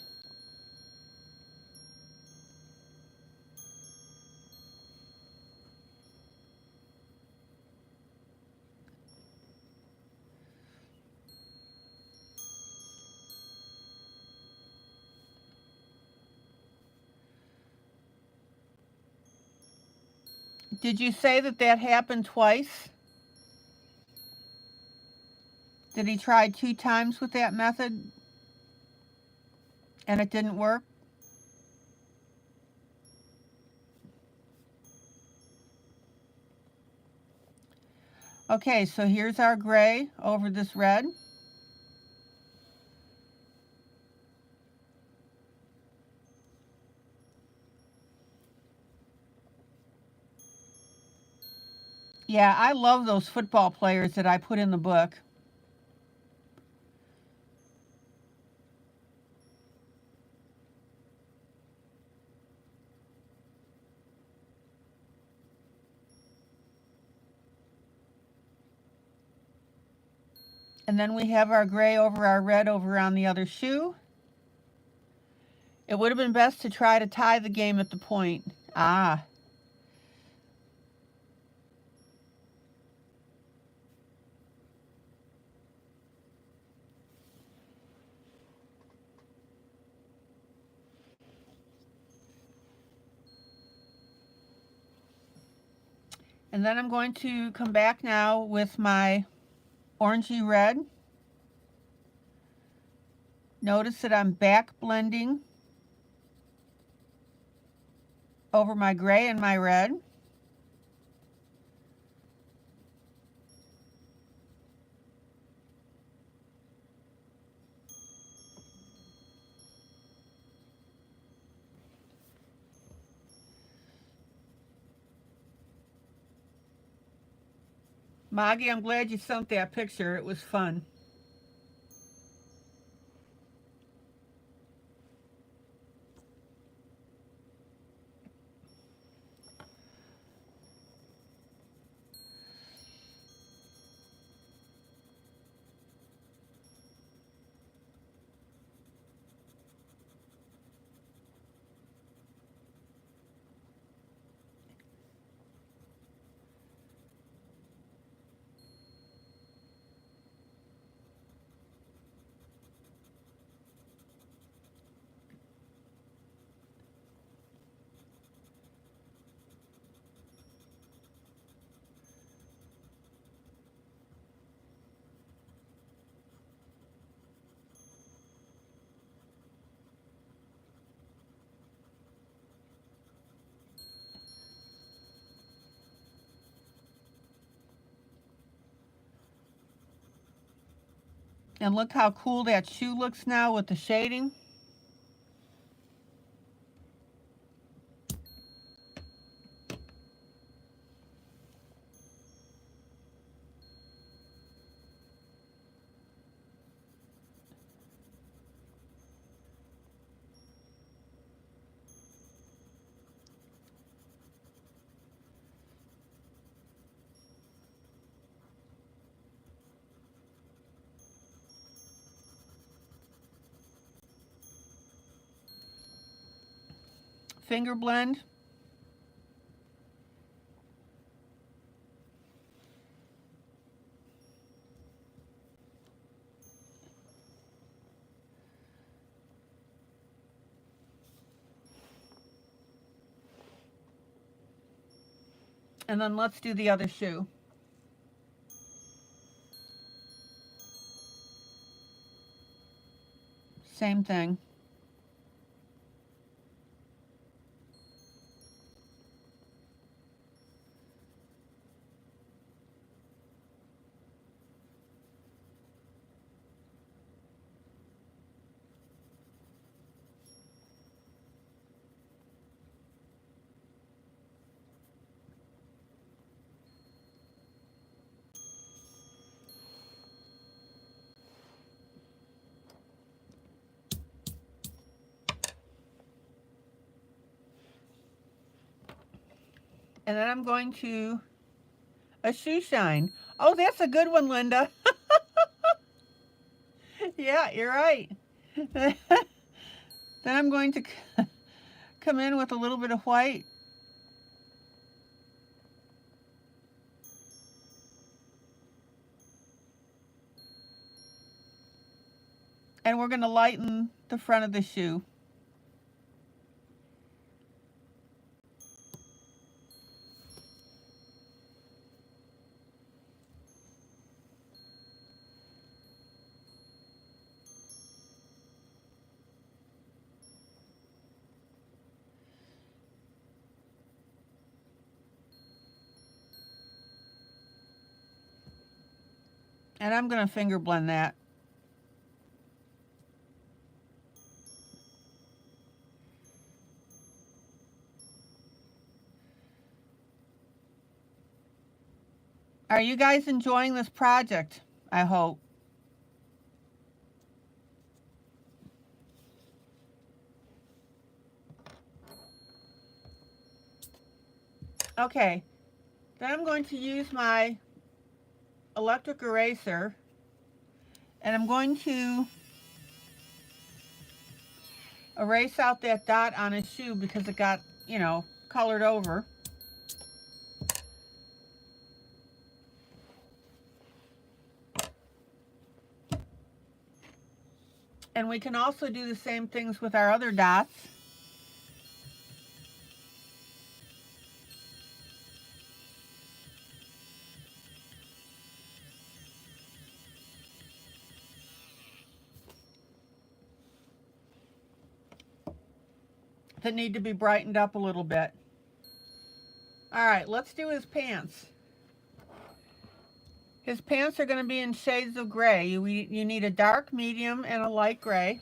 Did you say that that happened twice? Did he try 2 times with that method and it didn't work? Okay, so here's our gray over this red. Yeah, I love those football players that I put in the book. And then we have our gray over our red over on the other shoe. It would have been best to try to tie the game at the point. Ah. And then I'm going to come back now with my orangey red. Notice that I'm back blending over my gray and my red. Maggie, I'm glad you sent that picture. It was fun. And look how cool that shoe looks now with the shading. finger blend. And then let's do the other shoe. Same thing. And then I'm going to a shoe shine. Oh, that's a good one, Linda. Yeah, you're right. Then I'm going to come in with a little bit of white. And we're going to lighten the front of the shoe. And I'm going to finger blend that. Are you guys enjoying this project? I hope. Okay, then I'm going to use my electric eraser, and I'm going to erase out that dot on his shoe because it got, you know, colored over. And we can also do the same things with our other dots. That need to be brightened up a little bit. All right, let's do his pants. His pants are going to be in shades of gray. You need a dark, medium, and a light gray.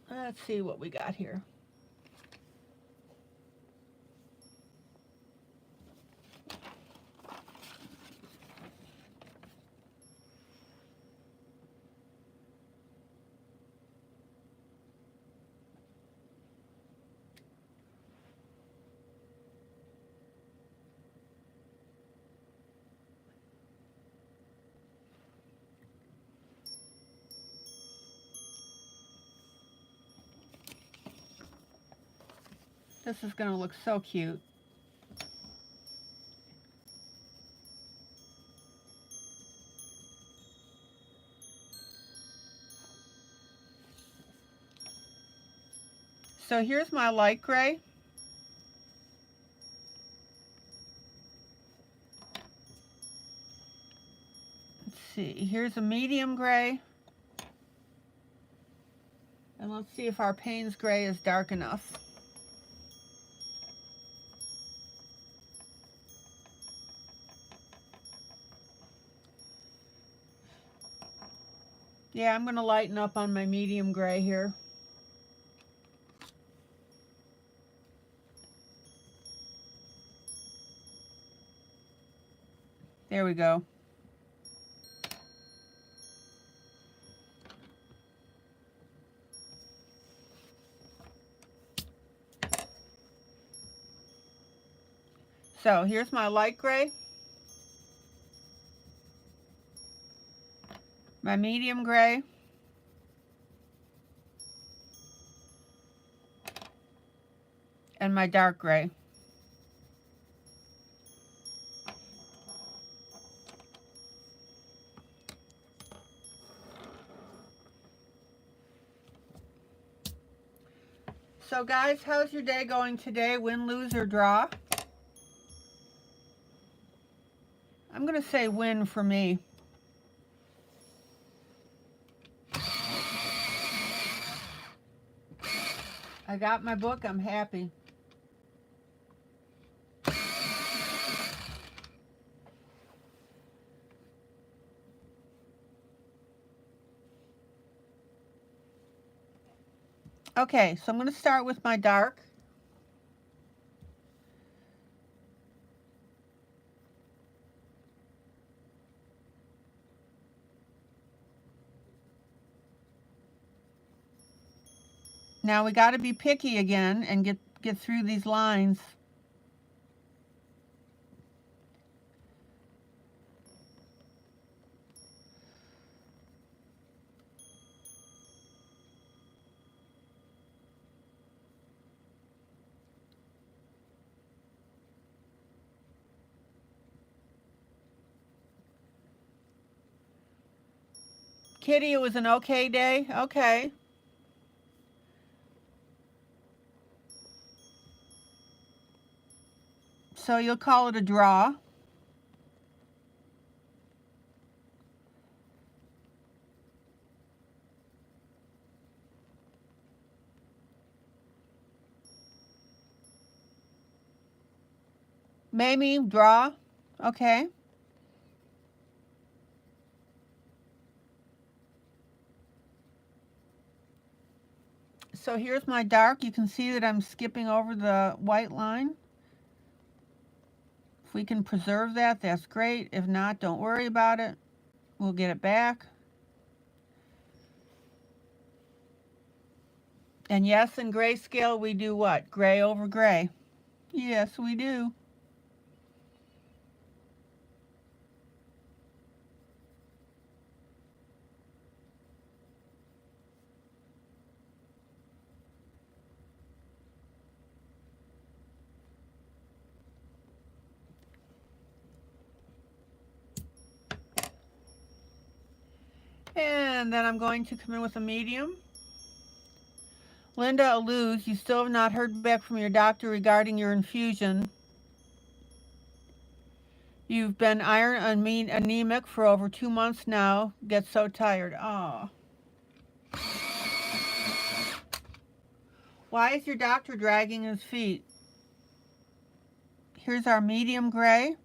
Let's see what we got here. This is going to look so cute. So here's my light gray. Let's see, here's a medium gray. And let's see if our Payne's gray is dark enough. Yeah, I'm going to lighten up on my medium gray here. There we go. So here's my light gray, my medium gray, and my dark gray. So guys, how's your day going today? Win, lose, or draw? I'm going to say win for me. I got my book. I'm happy. Okay, so I'm going to start with my dark. Now we got to be picky again and get through these lines. Kitty, it was an okay day? Okay. So you'll call it a draw. Mamie, draw. Okay. So here's my dark. You can see that I'm skipping over the white line. If we can preserve that, that's great. If not, don't worry about it. We'll get it back. And yes, in grayscale, we do what? Gray over gray. Yes, we do. And then I'm going to come in with a medium. Linda alludes, you still have not heard back from your doctor regarding your infusion. You've been iron anemic for over 2 months now. Get so tired. Oh. Why is your doctor dragging his feet? Here's our medium gray.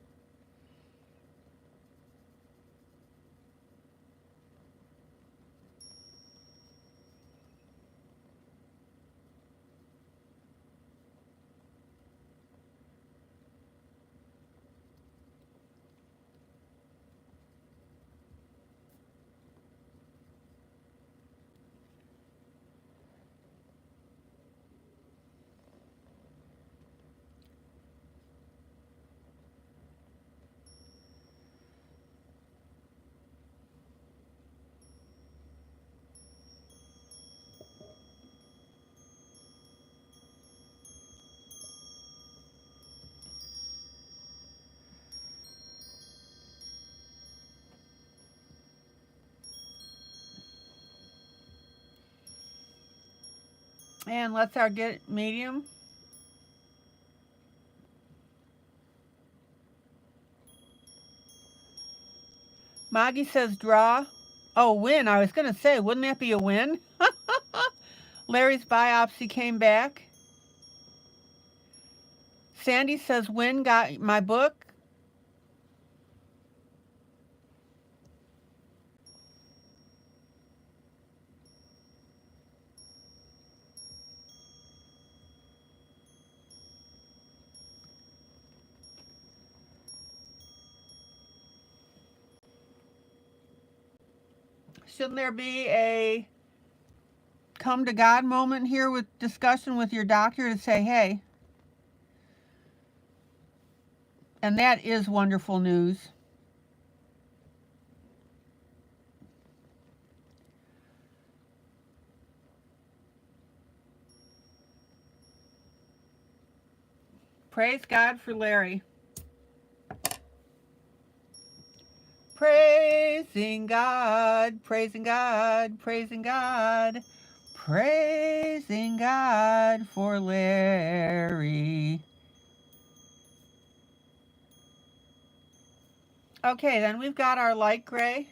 And let's get medium. Maggie says draw. Oh, win. I was going to say, wouldn't that be a win? Larry's biopsy came back. Sandy says win, got my book. Shouldn't there be a come to God moment here with discussion with your doctor to say, hey, And that is wonderful news. Praise God for Larry. Praising God, praising God, praising God, praising God for Larry. Okay, then we've got our light gray.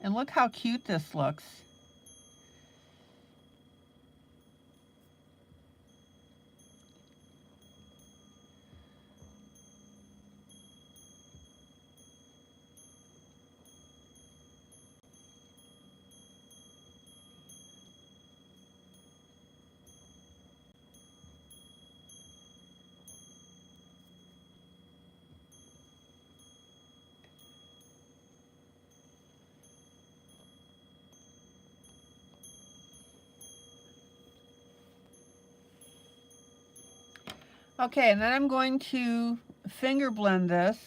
And look how cute this looks. Okay, and then I'm going to finger blend this.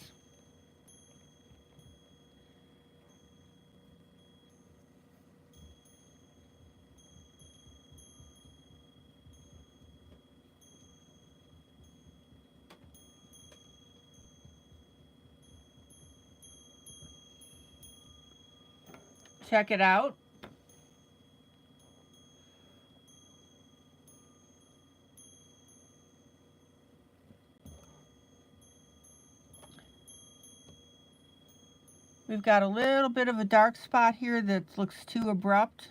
Check it out. We've got a little bit of a dark spot here that looks too abrupt.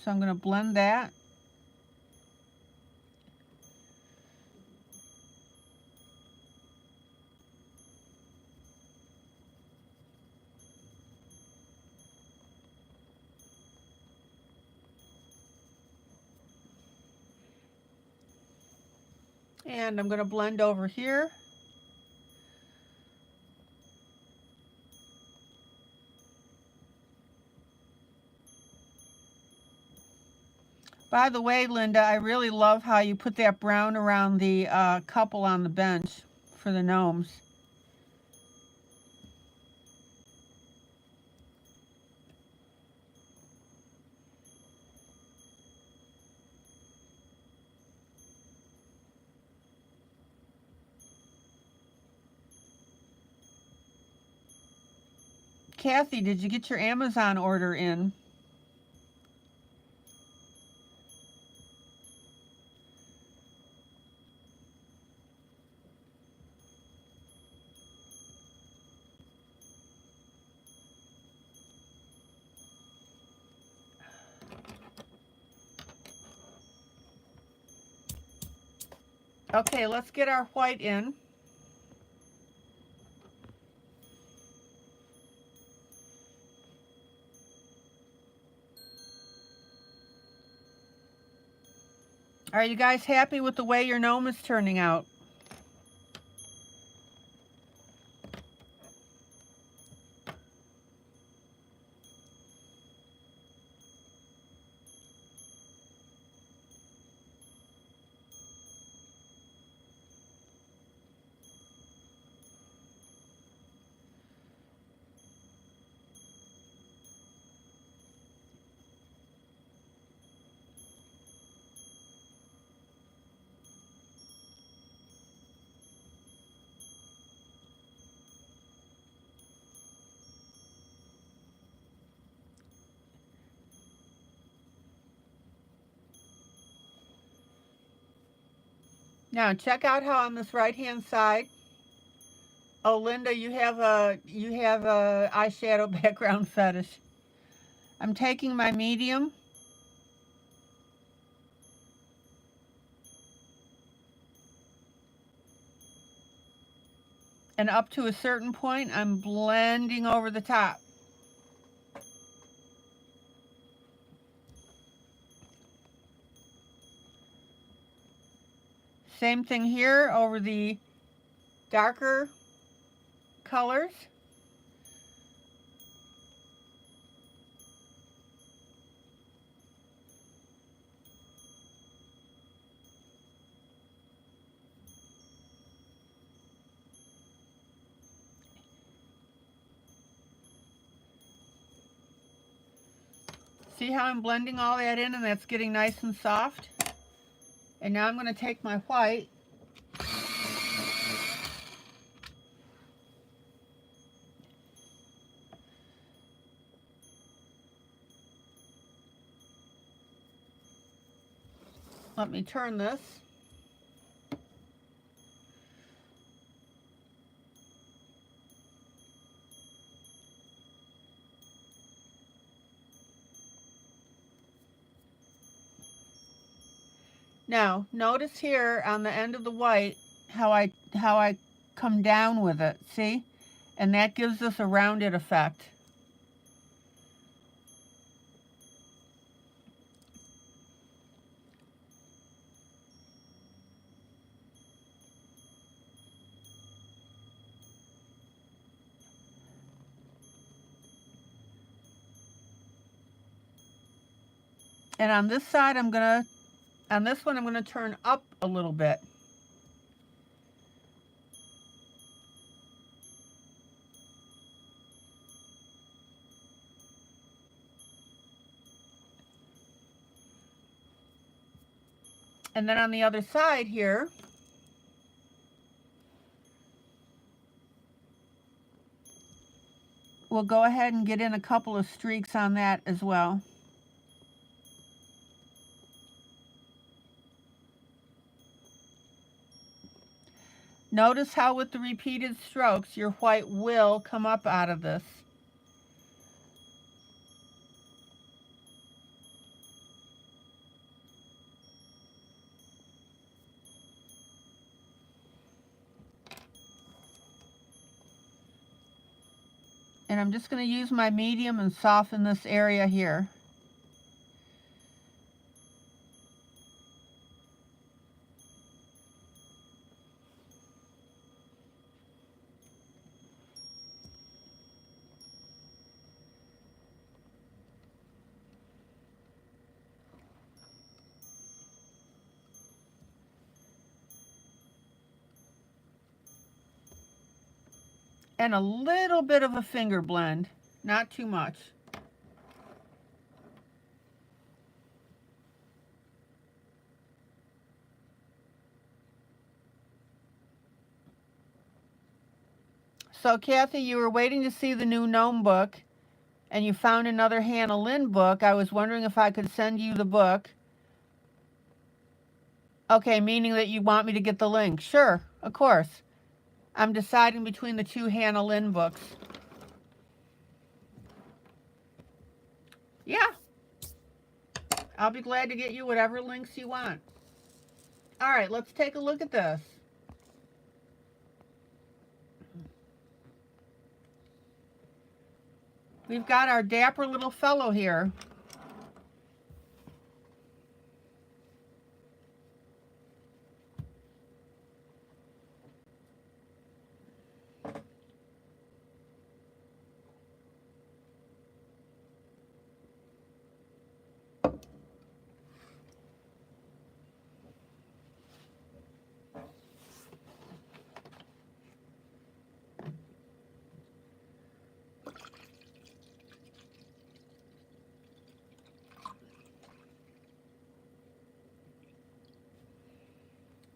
So I'm going to blend that. And I'm going to blend over here. By the way, Linda, I really love how you put that brown around the couple on the bench for the gnomes. Kathy, did you get your Amazon order in? Okay, let's get our white in. Are you guys happy with the way your gnome is turning out? Now check out how on this right hand side. Oh, Linda, you have a eyeshadow background fetish. I'm taking my medium and up to a certain point, I'm blending over the top. Same thing here over the darker colors. See how I'm blending all that in and that's getting nice and soft? And now I'm going to take my white let me turn this. Now, notice here on the end of the white how I come down with it, see? And that gives us a rounded effect. And on this side, on this one, I'm gonna turn up a little bit. And then on the other side here, we'll go ahead and get in a couple of streaks on that as well. Notice how with the repeated strokes, your white will come up out of this. And I'm just going to use my medium and soften this area here. And a little bit of a finger blend, not too much. So Kathy, you were waiting to see the new gnome book and you found another Hannah Lynn book. I was wondering if I could send you the book. Okay, meaning that you want me to get the link. Sure, of course. I'm deciding between the two Hannah Lynn books. Yeah. I'll be glad to get you whatever links you want. All right, let's take a look at this. We've got our dapper little fellow here.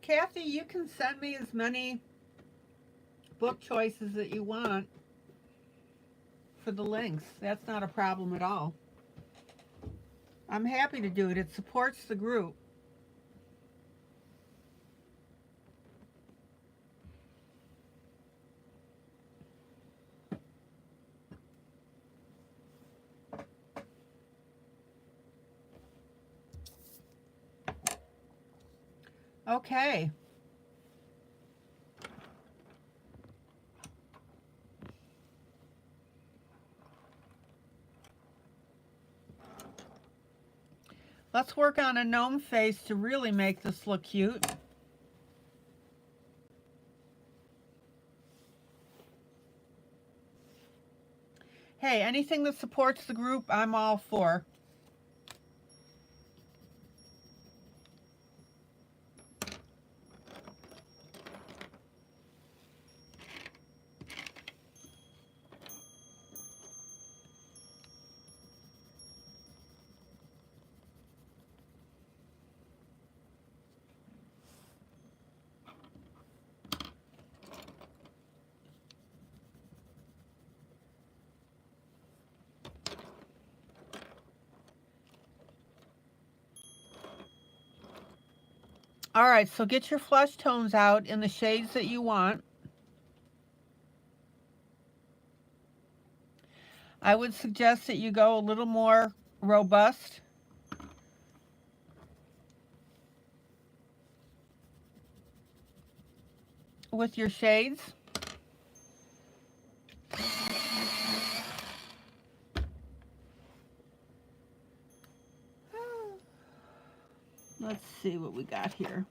Kathy, you can send me as many book choices that you want for the links. That's not a problem at all. I'm happy to do it. It supports the group. Okay. Let's work on a gnome face to really make this look cute. Hey, anything that supports the group, I'm all for. All right, so get your flesh tones out in the shades that you want. I would suggest that you go a little more robust. With your shades. Let's see what we got here.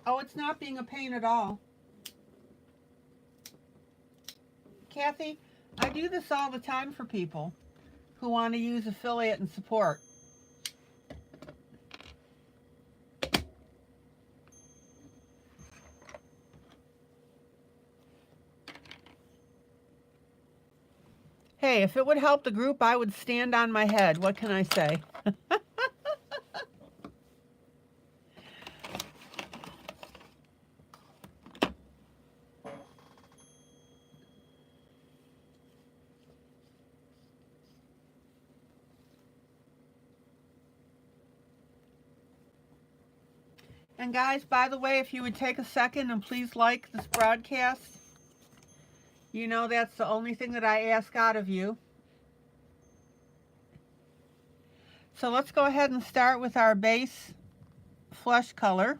Oh, it's not being a pain at all. Kathy, I do this all the time for people who want to use affiliate and support. Hey, if it would help the group, I would stand on my head. What can I say? And guys, by the way, if you would take a second and please like this broadcast, you know that's the only thing that I ask out of you. So let's go ahead and start with our base flesh color.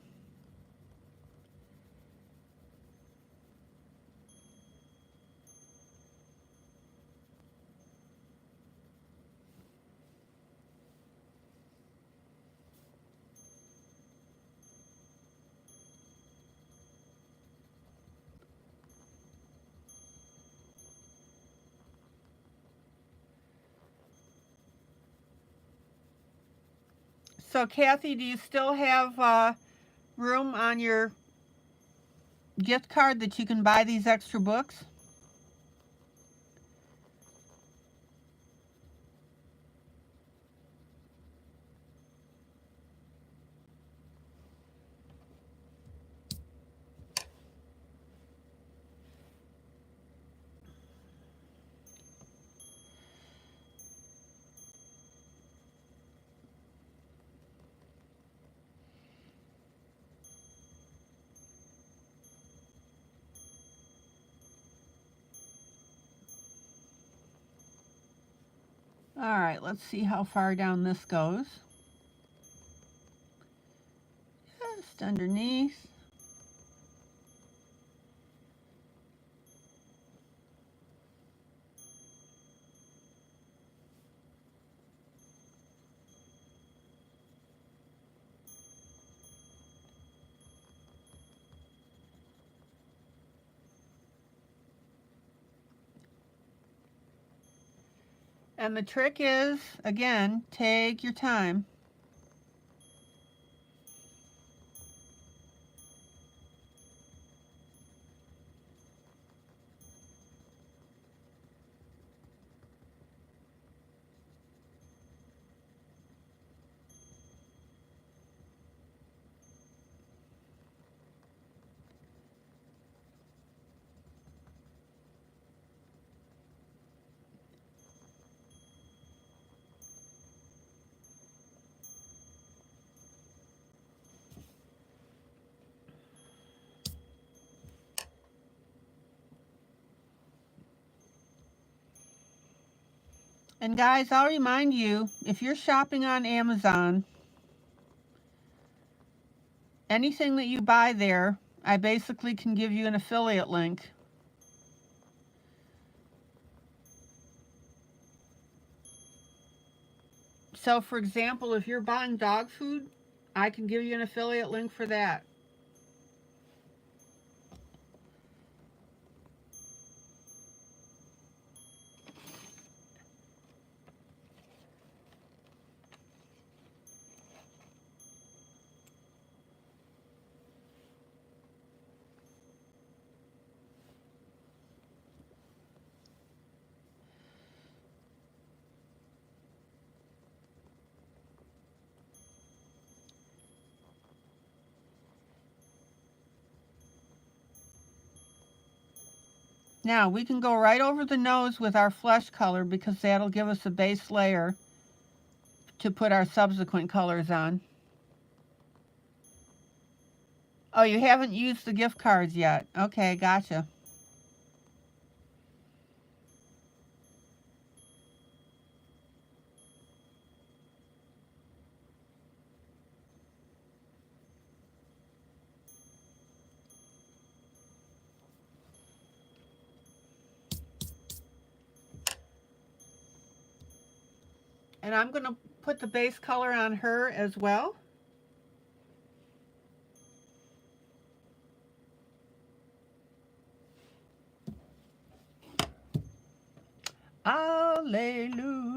So Kathy, do you still have room on your gift card that you can buy these extra books? All right, let's see how far down this goes. Just underneath. And the trick is, again, take your time. And guys, I'll remind you, if you're shopping on Amazon, anything that you buy there, I basically can give you an affiliate link. So for example, if you're buying dog food, I can give you an affiliate link for that. Now we can go right over the nose with our flesh color because that'll give us a base layer to put our subsequent colors on. Oh, you haven't used the gift cards yet. Okay, gotcha. And I'm going to put the base color on her as well. Alleluia.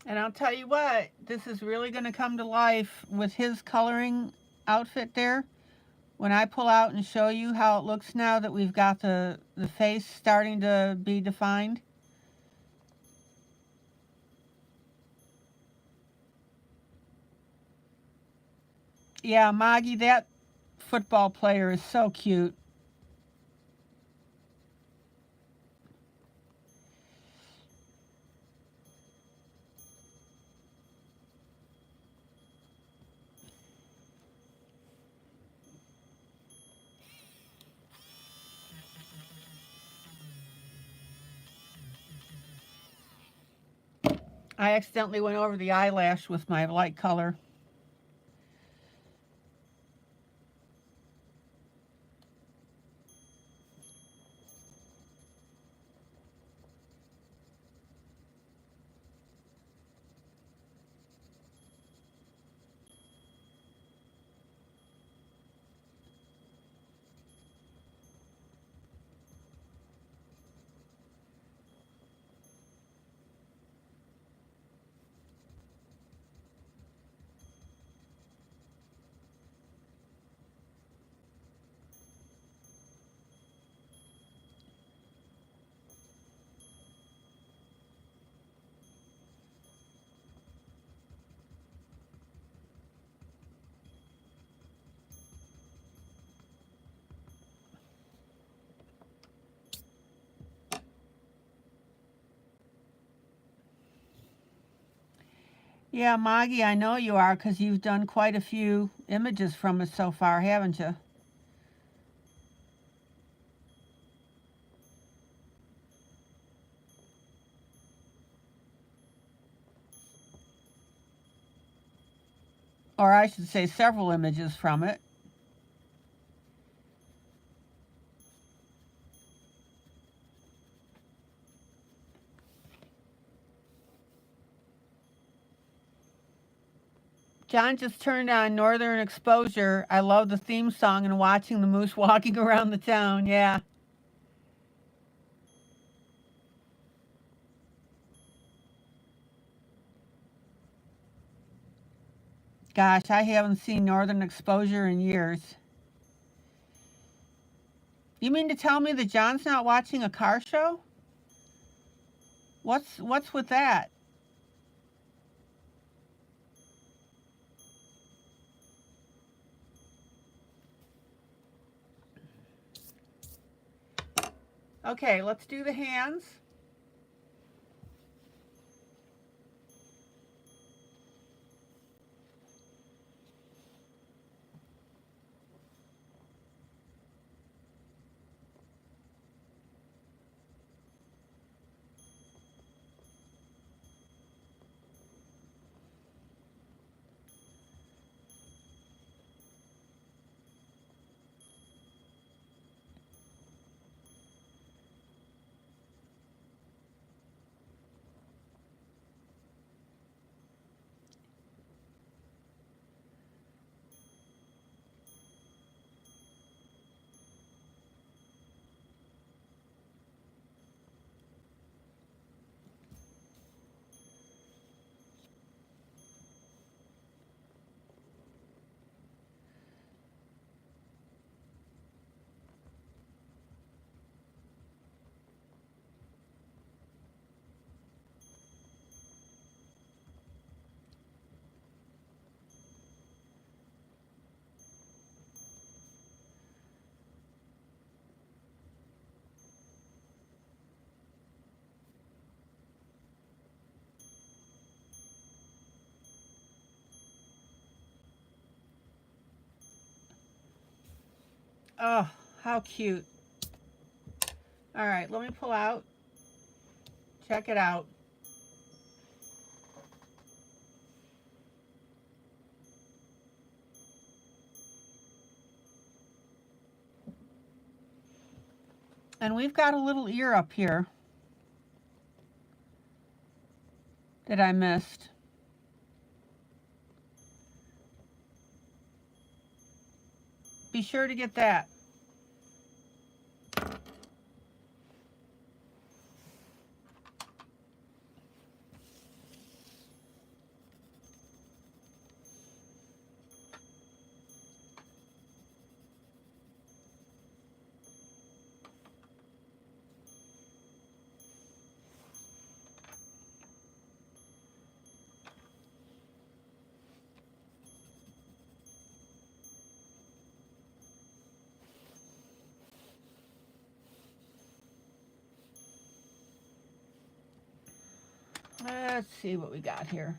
And I'll tell you what, this is really going to come to life with his coloring outfit there. When I pull out and show you how it looks now that we've got the face starting to be defined. Yeah, Maggie, that football player is so cute. I accidentally went over the eyelash with my light color. Yeah, Maggie, I know you are because you've done quite a few images from us so far, haven't you? Or I should say several images from it. John just turned on Northern Exposure. I love the theme song and watching the moose walking around the town. Yeah. Gosh, I haven't seen Northern Exposure in years. You mean to tell me that John's not watching a car show? What's with that? Okay, let's do the hands. Oh, how cute. All right, let me pull out. Check it out. And we've got a little ear up here that I missed. Be sure to get that. Let's see what we got here.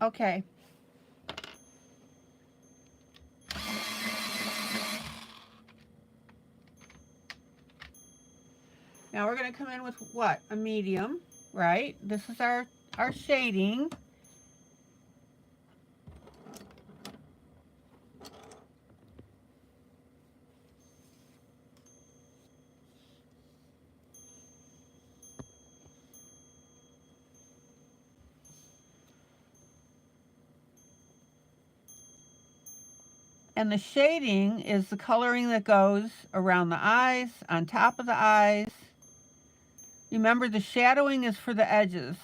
Okay. Now we're going to come in with what? A medium, right? This is our shading. And the shading is the coloring that goes around the eyes, on top of the eyes. Remember, the shadowing is for the edges.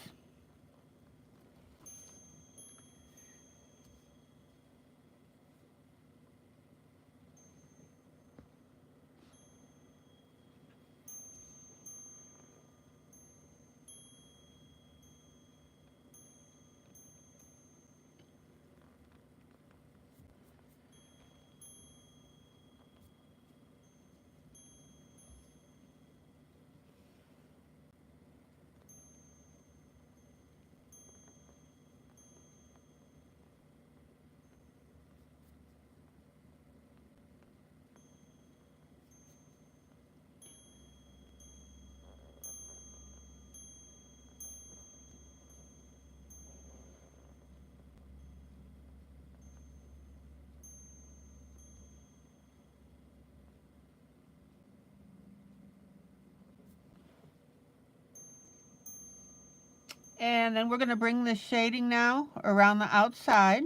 And then we're going to bring the shading now around the outside.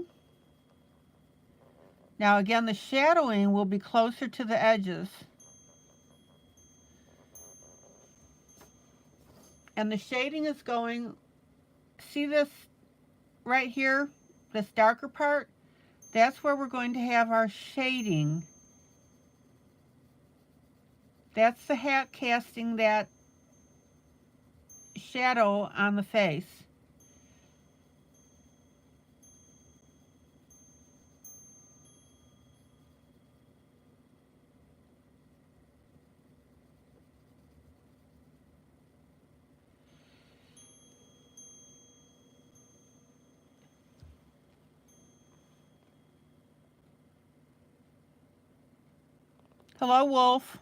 Now again, the shadowing will be closer to the edges. And the shading is going, see this right here, this darker part? That's where we're going to have our shading. That's the hat casting that shadow on the face. Hello, Wolf.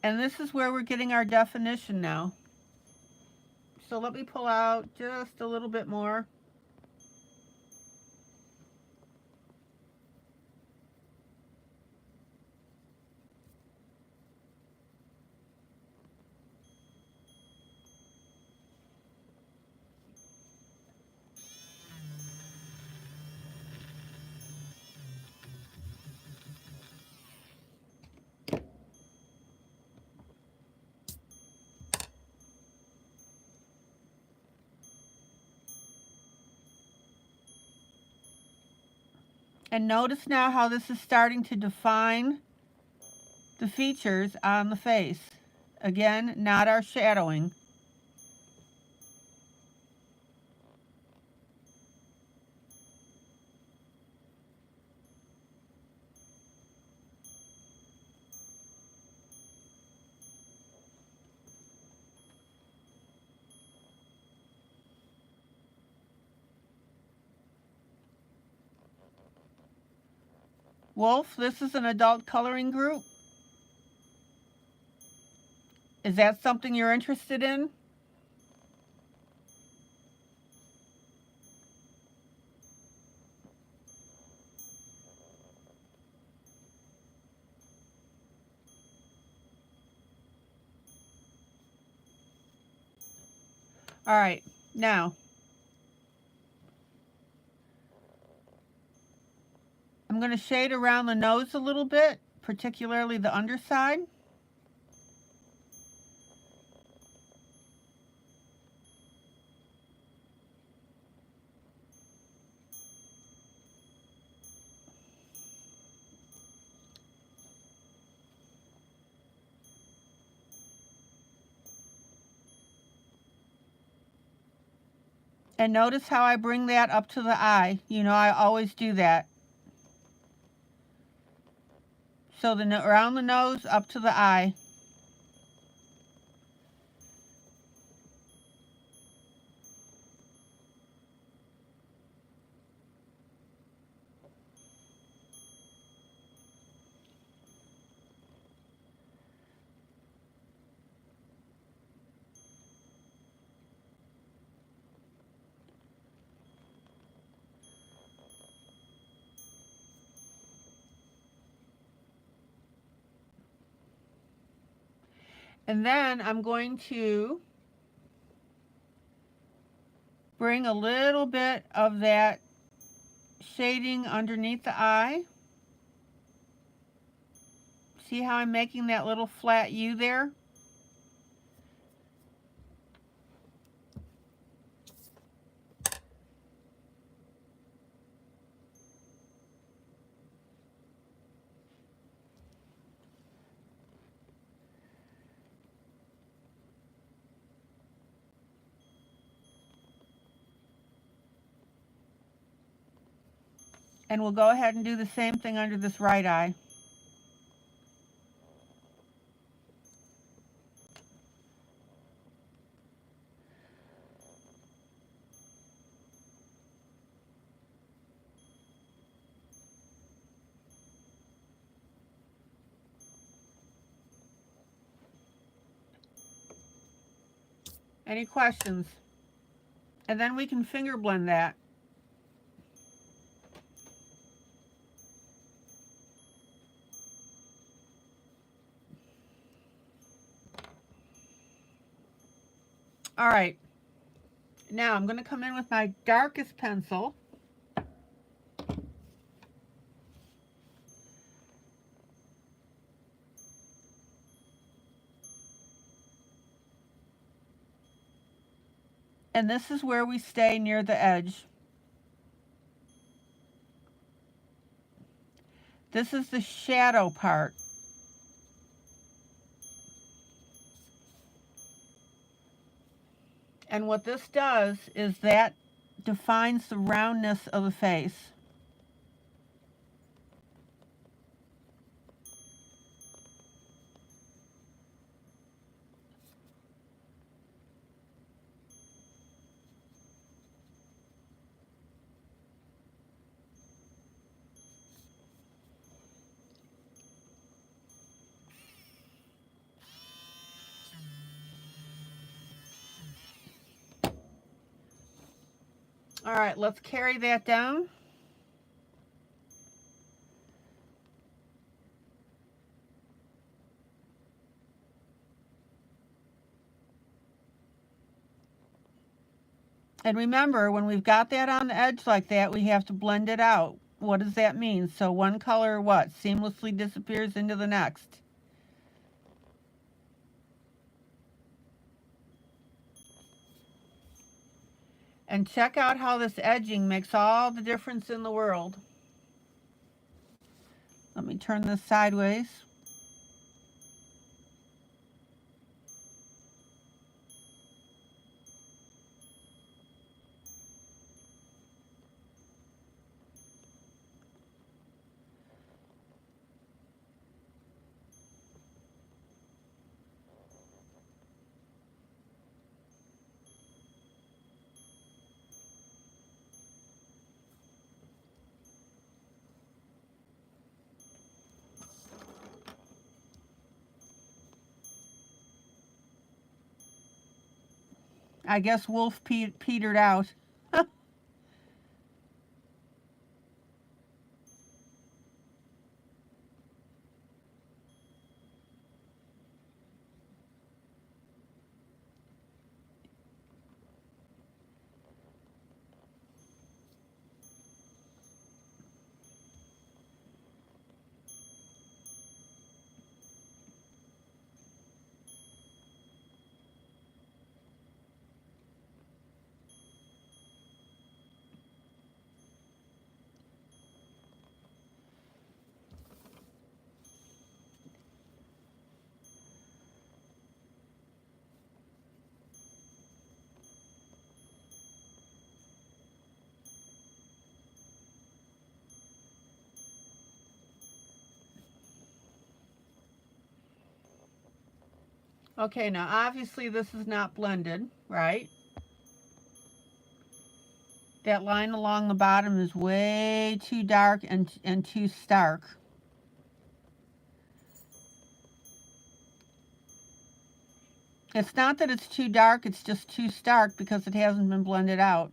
And this is where we're getting our definition now. So let me pull out just a little bit more. And notice now how this is starting to define the features on the face. Again, not our shadowing. Wolf, this is an adult coloring group. Is that something you're interested in? All right, now I'm going to shade around the nose a little bit, particularly the underside. And notice how I bring that up to the eye. You know, I always do that. So around the nose, up to the eye. And then I'm going to bring a little bit of that shading underneath the eye. See how I'm making that little flat U there? And we'll go ahead and do the same thing under this right eye. Any questions? And then we can finger blend that. All right, now I'm going to come in with my darkest pencil. And this is where we stay near the edge. This is the shadow part. And what this does is that defines the roundness of the face. All right, let's carry that down. And remember, when we've got that on the edge like that, we have to blend it out. What does that mean? So one color, what, seamlessly disappears into the next. And check out how this edging makes all the difference in the world. Let me turn this sideways. I guess Wolf petered out. Okay, now obviously this is not blended, right? That line along the bottom is way too dark and too stark. It's not that it's too dark, it's just too stark because it hasn't been blended out.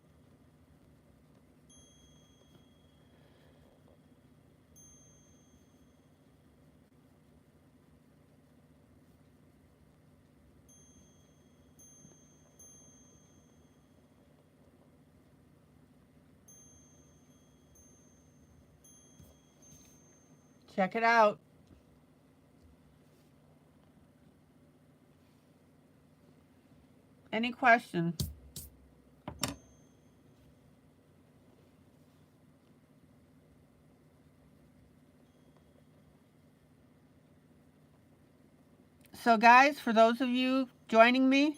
Check it out. Any question? So guys, for those of you joining me,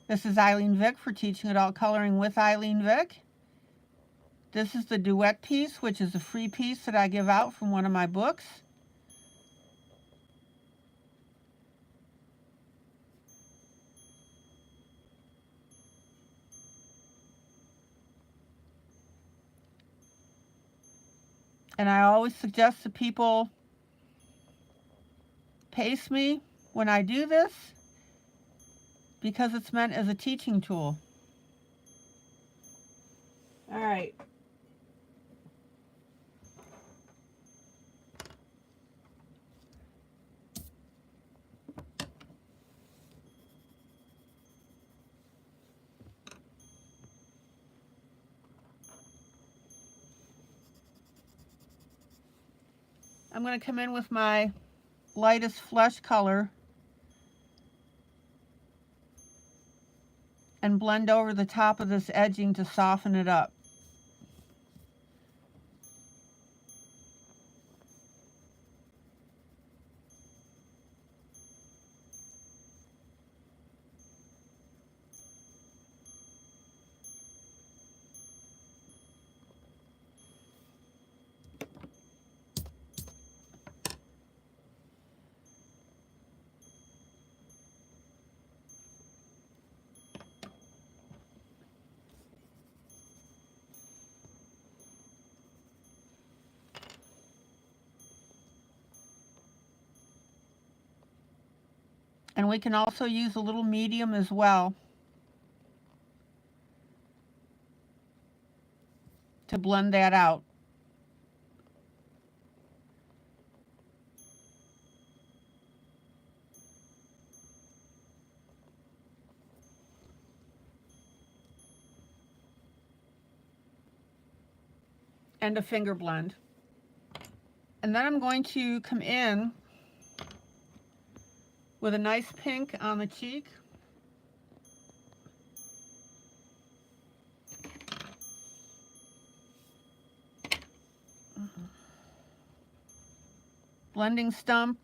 this is ILene Vick for Teaching Adult Coloring with ILene Vick. This is the duet piece, which is a free piece that I give out from one of my books. And I always suggest that people pace me when I do this because it's meant as a teaching tool. All right. I'm going to come in with my lightest flesh color and blend over the top of this edging to soften it up. And we can also use a little medium as well to blend that out. And a finger blend. And then I'm going to come in with a nice pink on the cheek. blending stump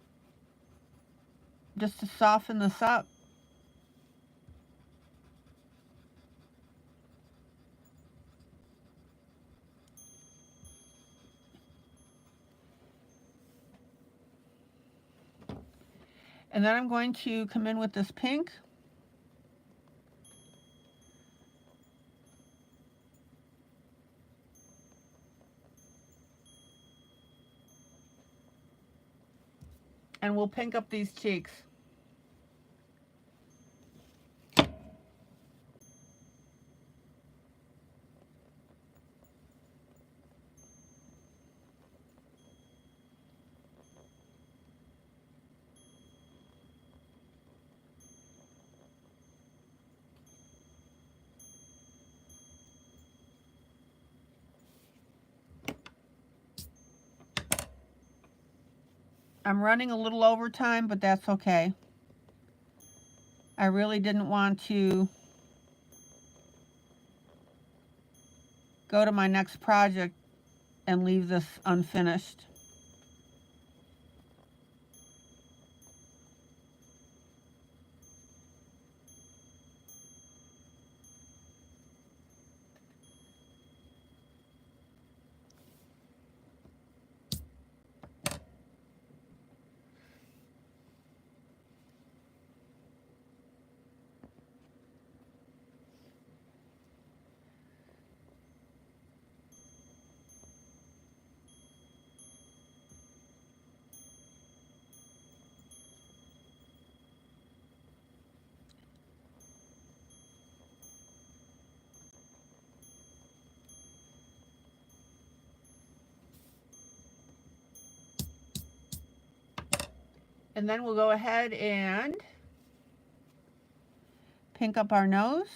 just to soften this up. And then I'm going to come in with this pink. And we'll pink up these cheeks. I'm running a little over time, but that's okay. I really didn't want to go to my next project and leave this unfinished. And then we'll go ahead and pink up our nose.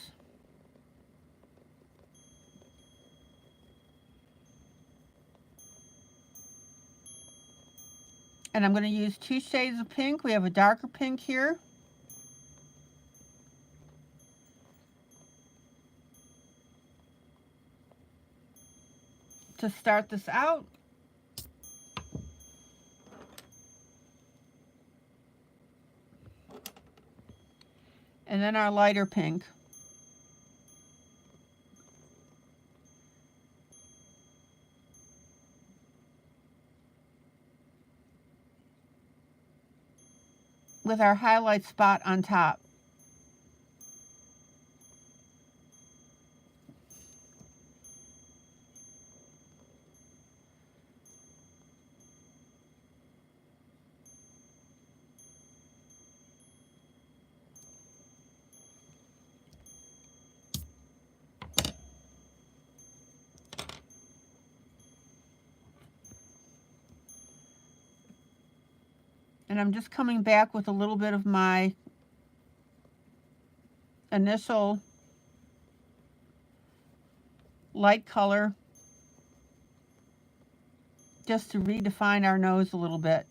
And I'm going to use 2 shades of pink. We have a darker pink here. To start this out. And then our lighter pink. With our highlight spot on top. And I'm just coming back with a little bit of my initial light color just to redefine our nose a little bit.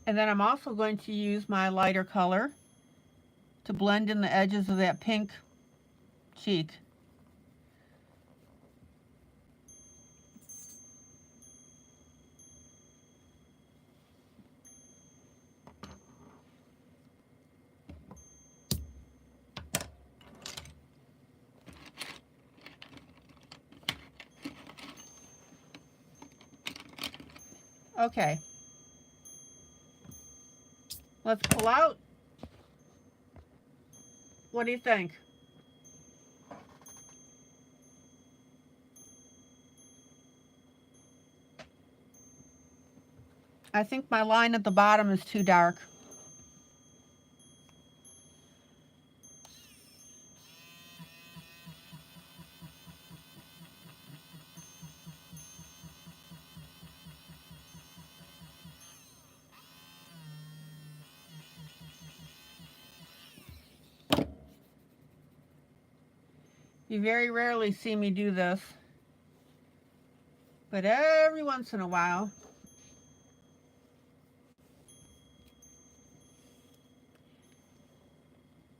And then I'm also going to use my lighter color to blend in the edges of that pink cheek. Okay. Let's pull out. What do you think? I think my line at the bottom is too dark. You very rarely see me do this, but every once in a while.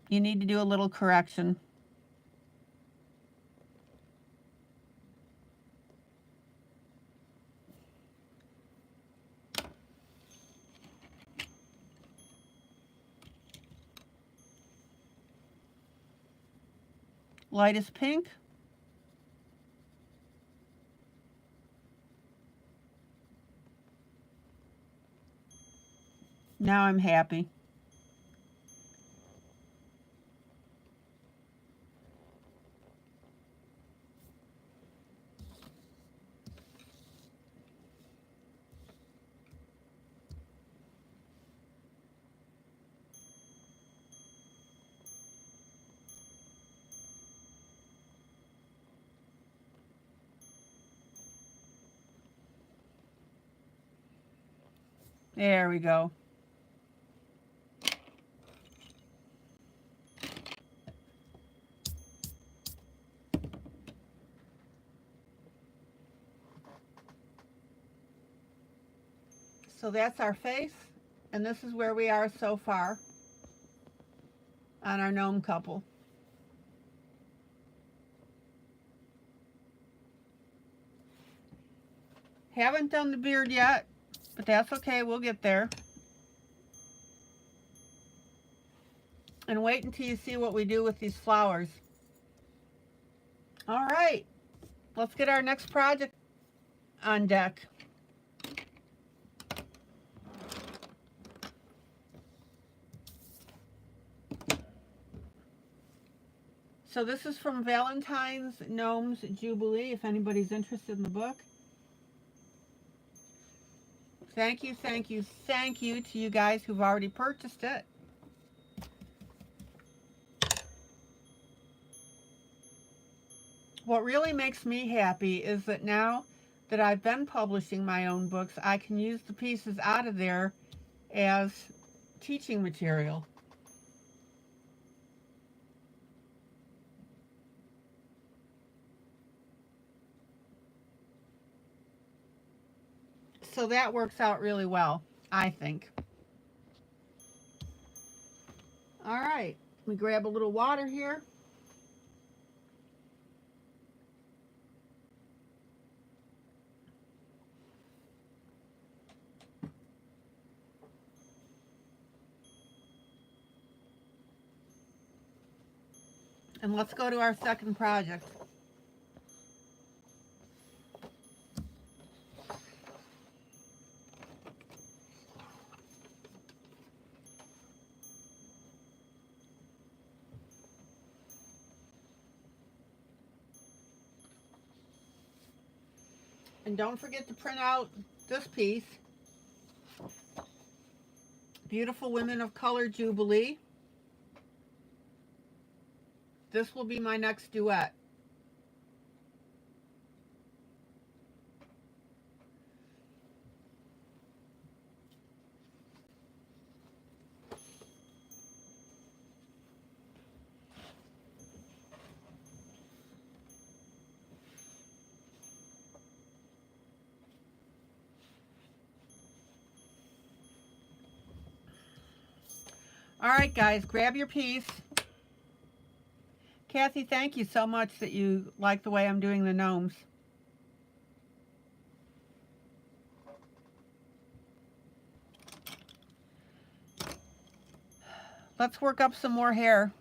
you need to do a little correction. Lightest pink. Now I'm happy. There we go. So that's our face, and this is where we are so far on our gnome couple. Haven't done the beard yet, but that's okay, we'll get there. And wait until you see what we do with these flowers. All right, let's get our next project on deck. So this is from Valentine's Gnomes Jubilee, if anybody's interested in the book. Thank you, thank you, thank you to you guys who've already purchased it. What really makes me happy is that now that I've been publishing my own books, I can use the pieces out of there as teaching material. So that works out really well, I think. All right, let me grab a little water here. And let's go to our second project. And don't forget to print out this piece. Beautiful Women of Color Jubilee. This will be my next duet. All right, guys, grab your piece. Kathy, thank you so much that you like the way I'm doing the gnomes. Let's work up some more hair.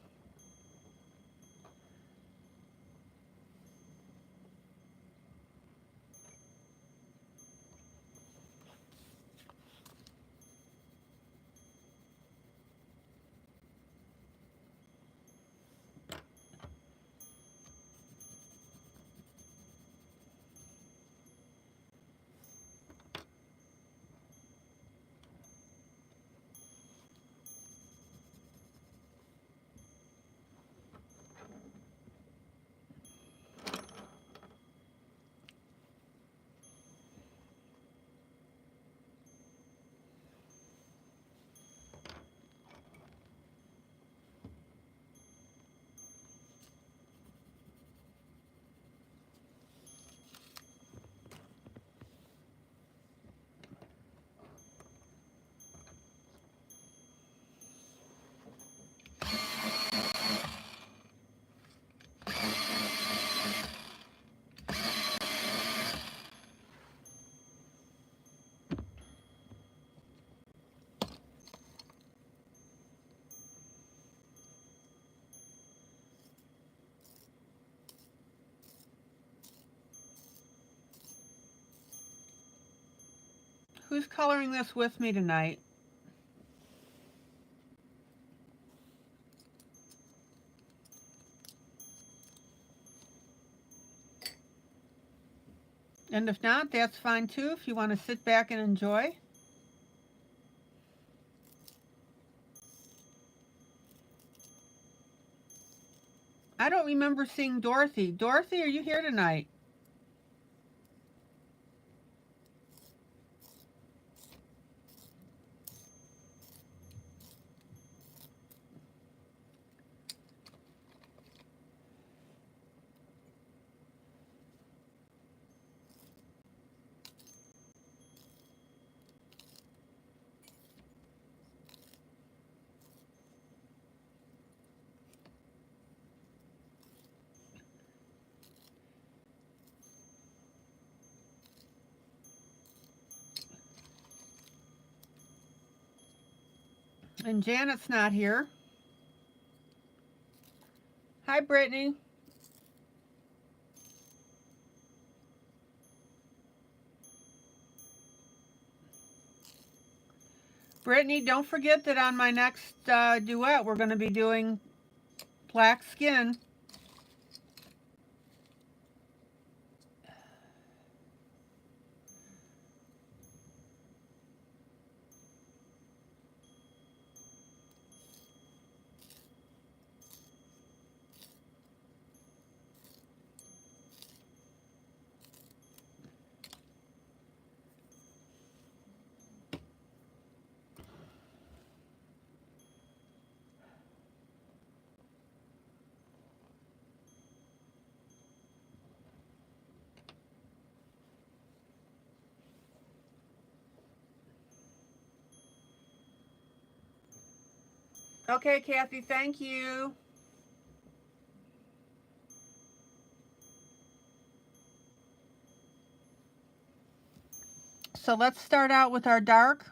Who's coloring this with me tonight? And if not, that's fine too, if you want to sit back and enjoy. I don't remember seeing Dorothy. Dorothy, are you here tonight? And Janet's not here. Hi, Brittany. Brittany, don't forget that on my next duet, we're going to be doing black skin. Okay, Kathy, thank you. So let's start out with our dark.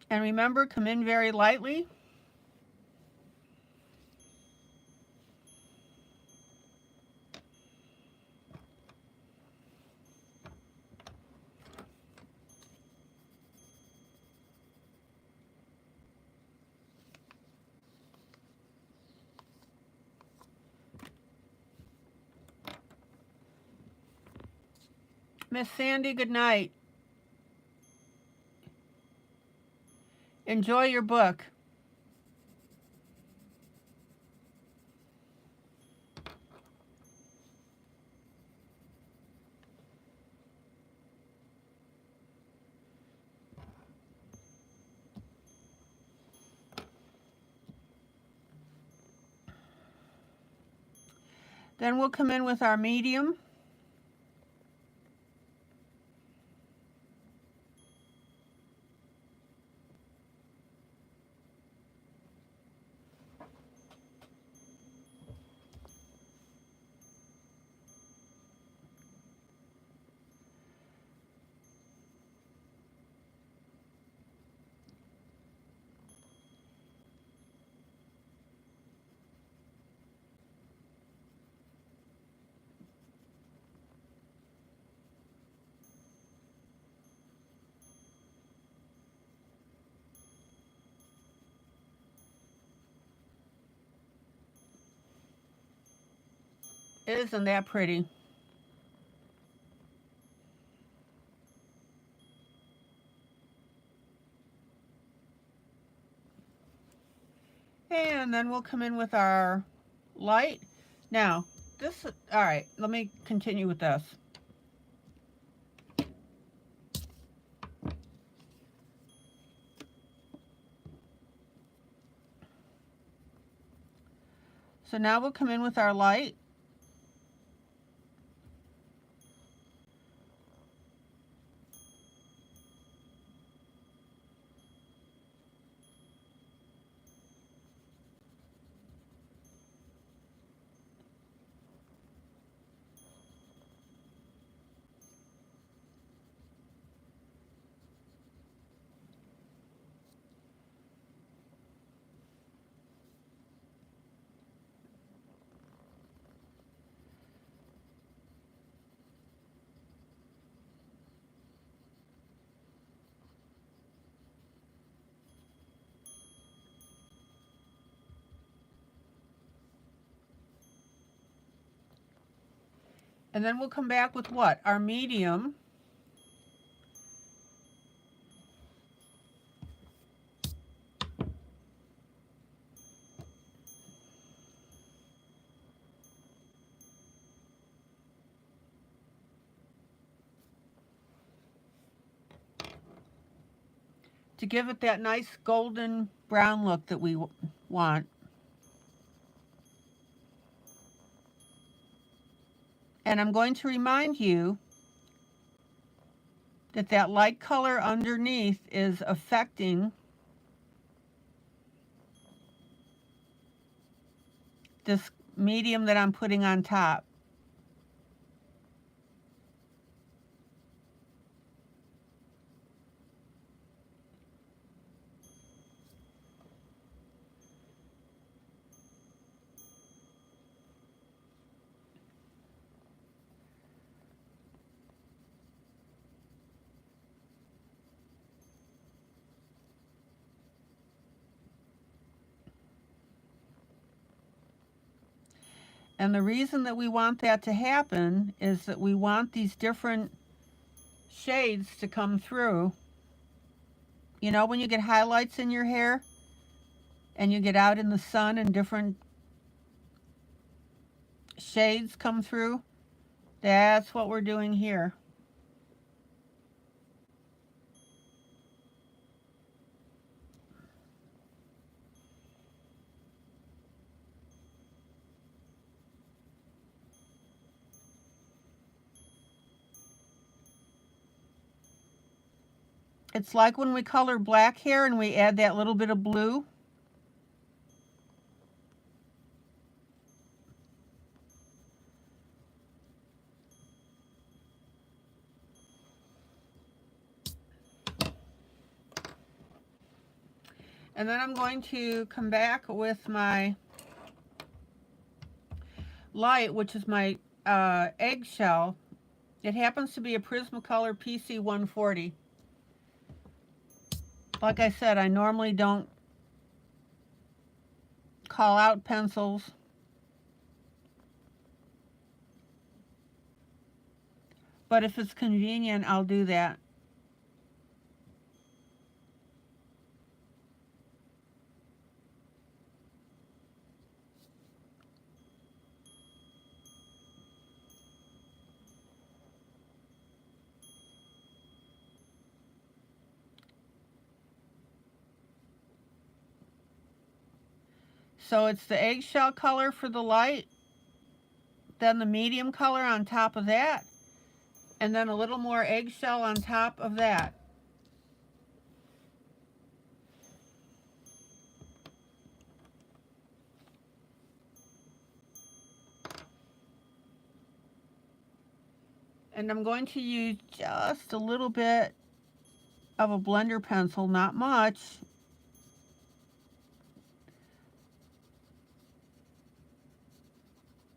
And remember, come in very lightly. Miss Sandy, good night. Enjoy your book. Then we'll come in with our medium. Isn't that pretty? And then we'll come in with our light. Now, all right, let me continue with this. So now we'll come in with our light. And then we'll come back with what? Our medium. To give it that nice golden brown look that we want. And I'm going to remind you that that light color underneath is affecting this medium that I'm putting on top. And the reason that we want that to happen is that we want these different shades to come through. You know, when you get highlights in your hair and you get out in the sun and different shades come through, that's what we're doing here. It's like when we color black hair and we add that little bit of blue. And then I'm going to come back with my light, which is my eggshell. It happens to be a Prismacolor PC 140. Like I said, I normally don't call out pencils. But if it's convenient, I'll do that. So it's the eggshell color for the light, then the medium color on top of that, and then a little more eggshell on top of that. And I'm going to use just a little bit of a blender pencil, not much,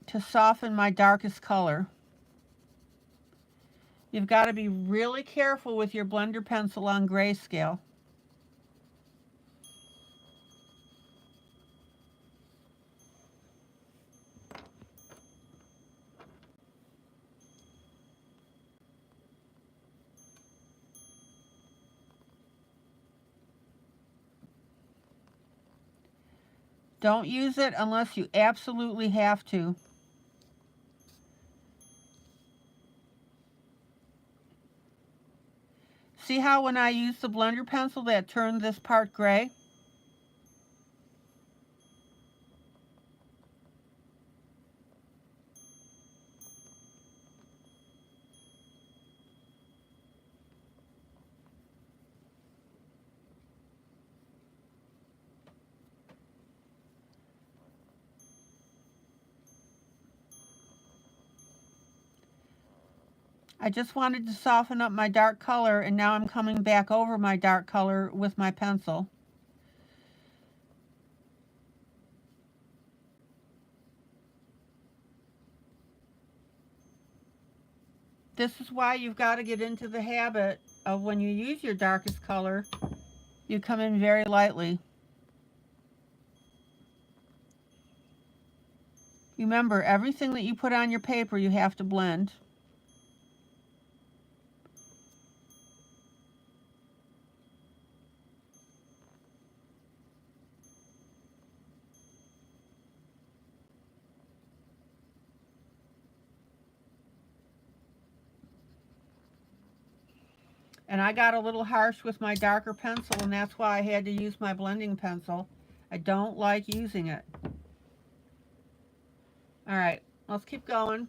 to soften my darkest color. You've got to be really careful with your blender pencil on grayscale. Don't use it unless you absolutely have to. See how when I use the blender pencil that turned this part gray? I just wanted to soften up my dark color, and now I'm coming back over my dark color with my pencil. This is why you've got to get into the habit of when you use your darkest color, you come in very lightly. Remember, everything that you put on your paper, you have to blend. And I got a little harsh with my darker pencil, and that's why I had to use my blending pencil. I don't like using it. All right, let's keep going.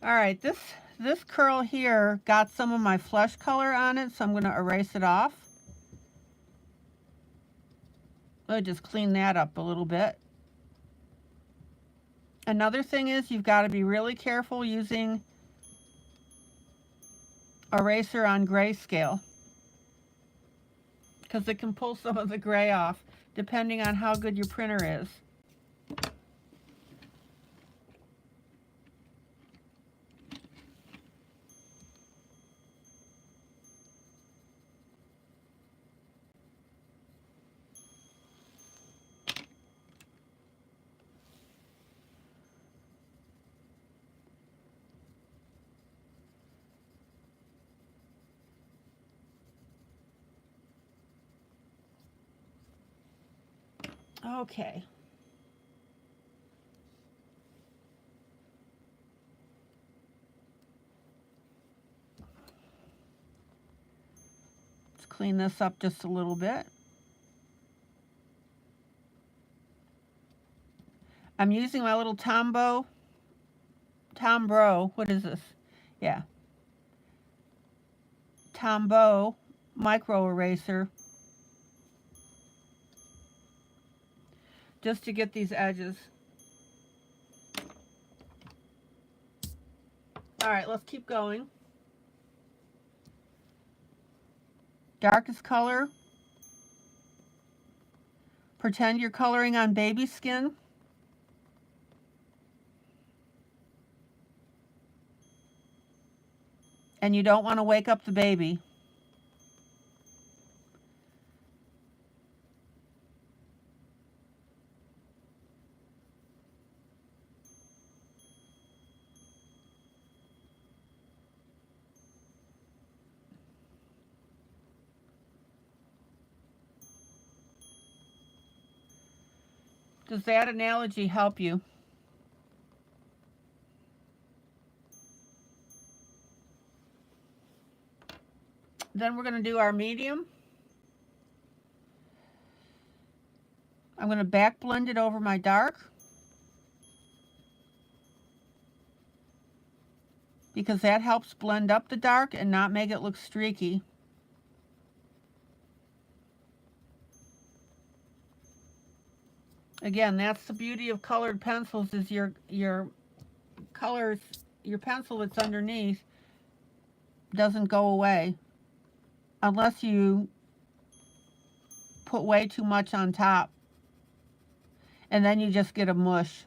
All right, this curl here got some of my flesh color on it, so I'm going to erase it off. I'll just clean that up a little bit. Another thing is you've got to be really careful using eraser on grayscale, because it can pull some of the gray off depending on how good your printer is. Okay. Let's clean this up just a little bit. I'm using my little Tombow, what is this? Yeah. Tombow micro eraser, just to get these edges. All right, let's keep going. Darkest color. Pretend you're coloring on baby skin. And you don't want to wake up the baby. Does that analogy help you? Then we're going to do our medium. I'm going to back blend it over my dark, because that helps blend up the dark and not make it look streaky. Again, that's the beauty of colored pencils, is your colors, your pencil that's underneath doesn't go away unless you put way too much on top, and then you just get a mush.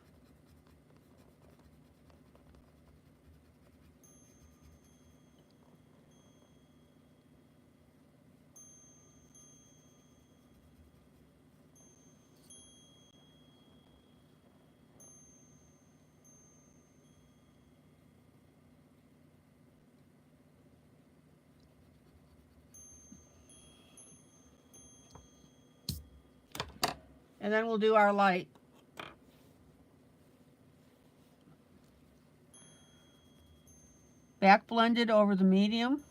And then we'll do our light. Back blended over the medium.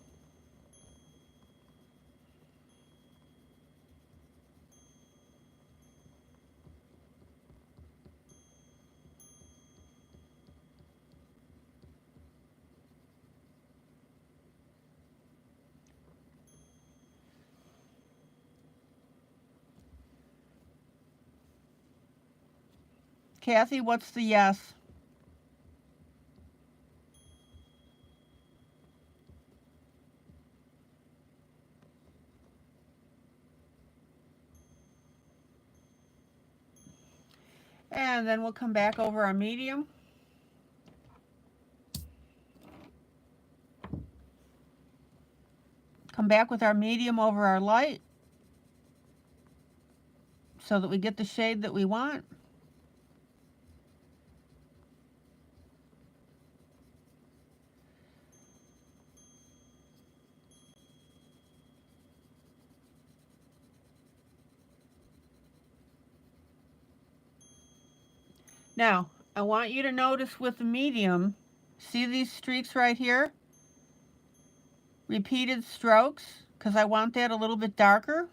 Kathy, what's the yes? And then we'll come back over our medium. Come back with our medium over our light so that we get the shade that we want. Now, I want you to notice with the medium, see these streaks right here? Repeated strokes, because I want that a little bit darker.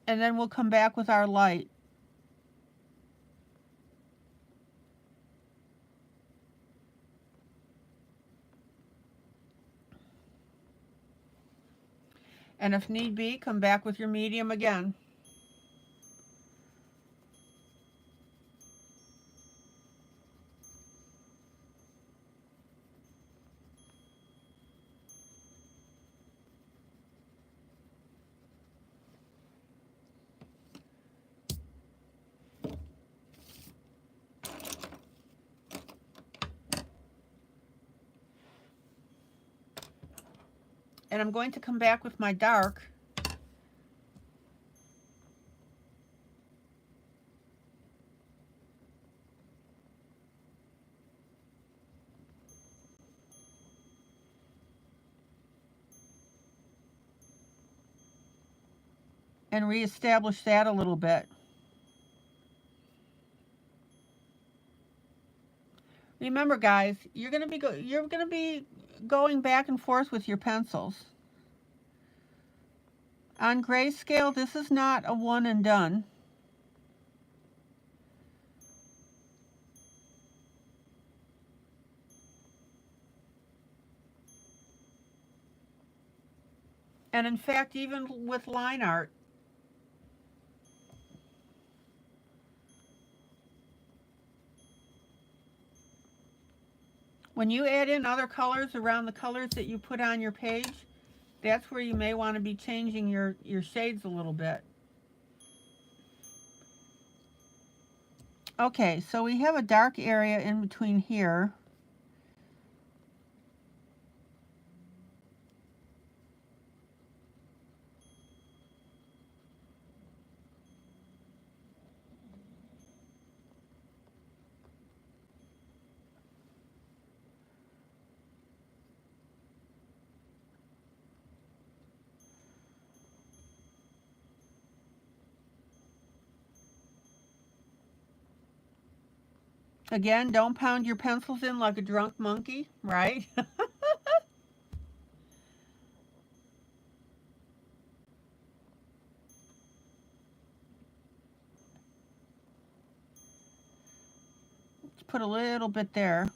And then we'll come back with our light. And if need be, come back with your medium again. And I'm going to come back with my dark. And reestablish that a little bit. Remember, guys, you're going to be going back and forth with your pencils. On grayscale, this is not a one and done. And in fact, even with line art, when you add in other colors around the colors that you put on your page, that's where you may want to be changing your shades a little bit. Okay, so we have a dark area in between here. Again, don't pound your pencils in like a drunk monkey, right? Let's put a little bit there.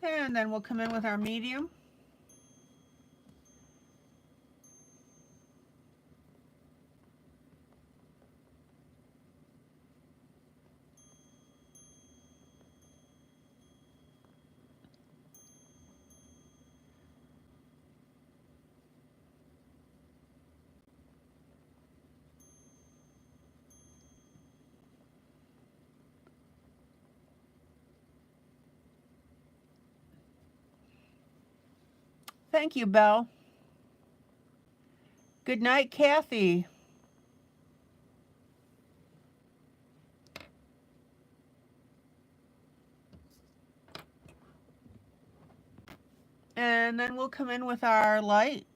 And then we'll come in with our medium. Thank you, Belle. Good night, Kathy. And then we'll come in with our light.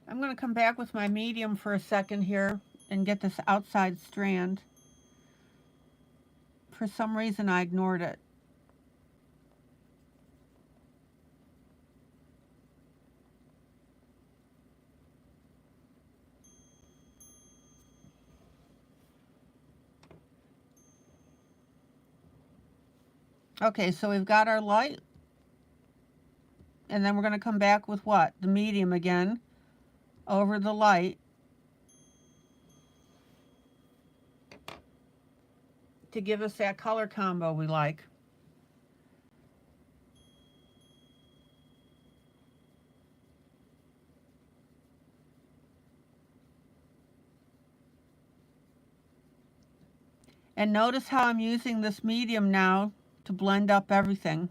I'm going to come back with my medium for a second here and get this outside strand. For some reason I ignored it. Okay, so we've got our light. And then we're going to come back with what? The medium again over the light to give us that color combo we like. And notice how I'm using this medium now to blend up everything.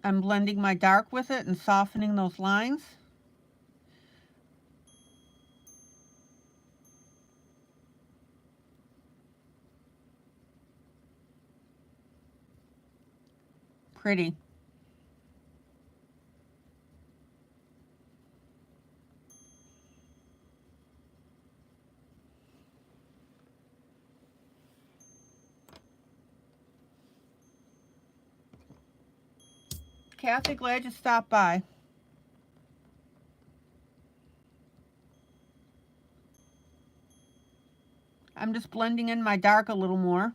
I'm blending my dark with it and softening those lines. Pretty. Kathy, glad you stopped by. I'm just blending in my dark a little more.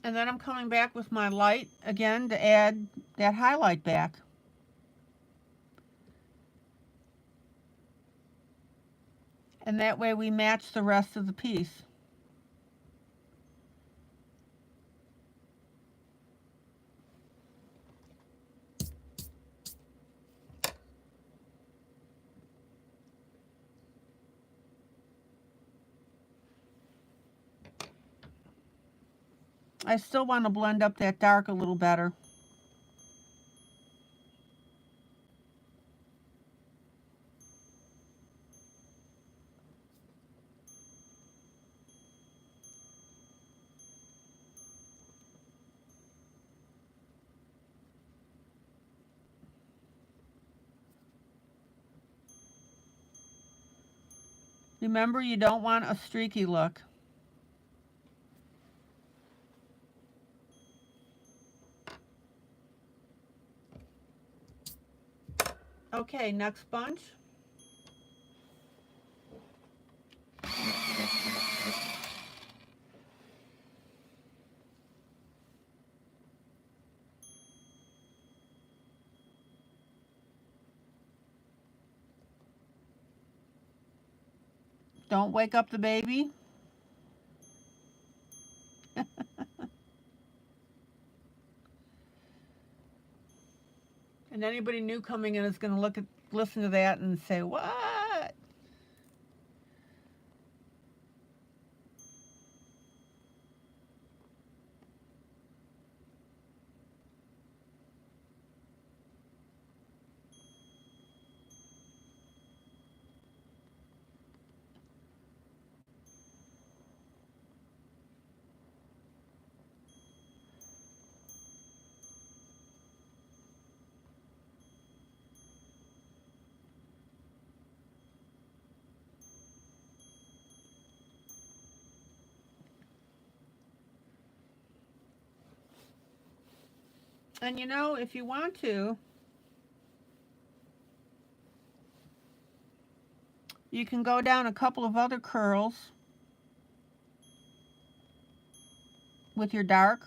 And then I'm coming back with my light again to add that highlight back. And that way we match the rest of the piece. I still want to blend up that dark a little better. Remember, you don't want a streaky look. Okay, next bunch. Don't wake up the baby. And anybody new coming in is going to listen to that and say, what? And you know, if you want to, you can go down a couple of other curls with your dark.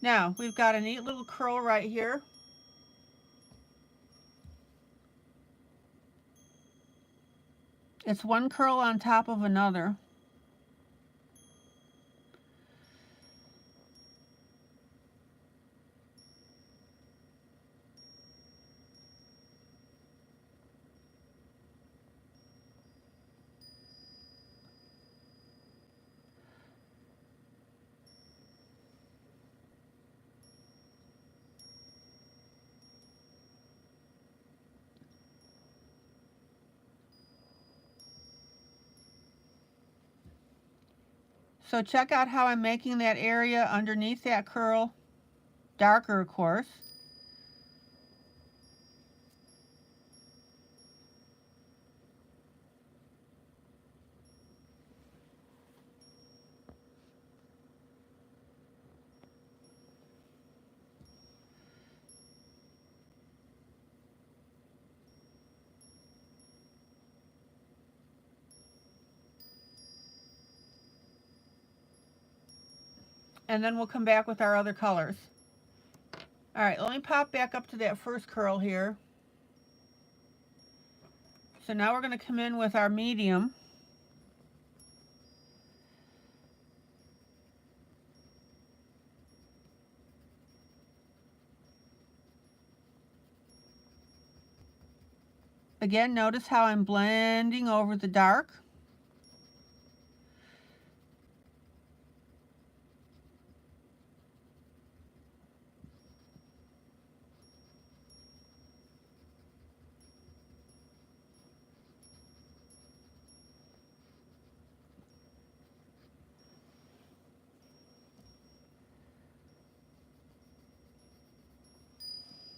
Now, we've got a neat little curl right here. It's one curl on top of another. So check out how I'm making that area underneath that curl darker, of course. And then we'll come back with our other colors. All right, let me pop back up to that first curl here. So now we're going to come in with our medium. Again, notice how I'm blending over the dark.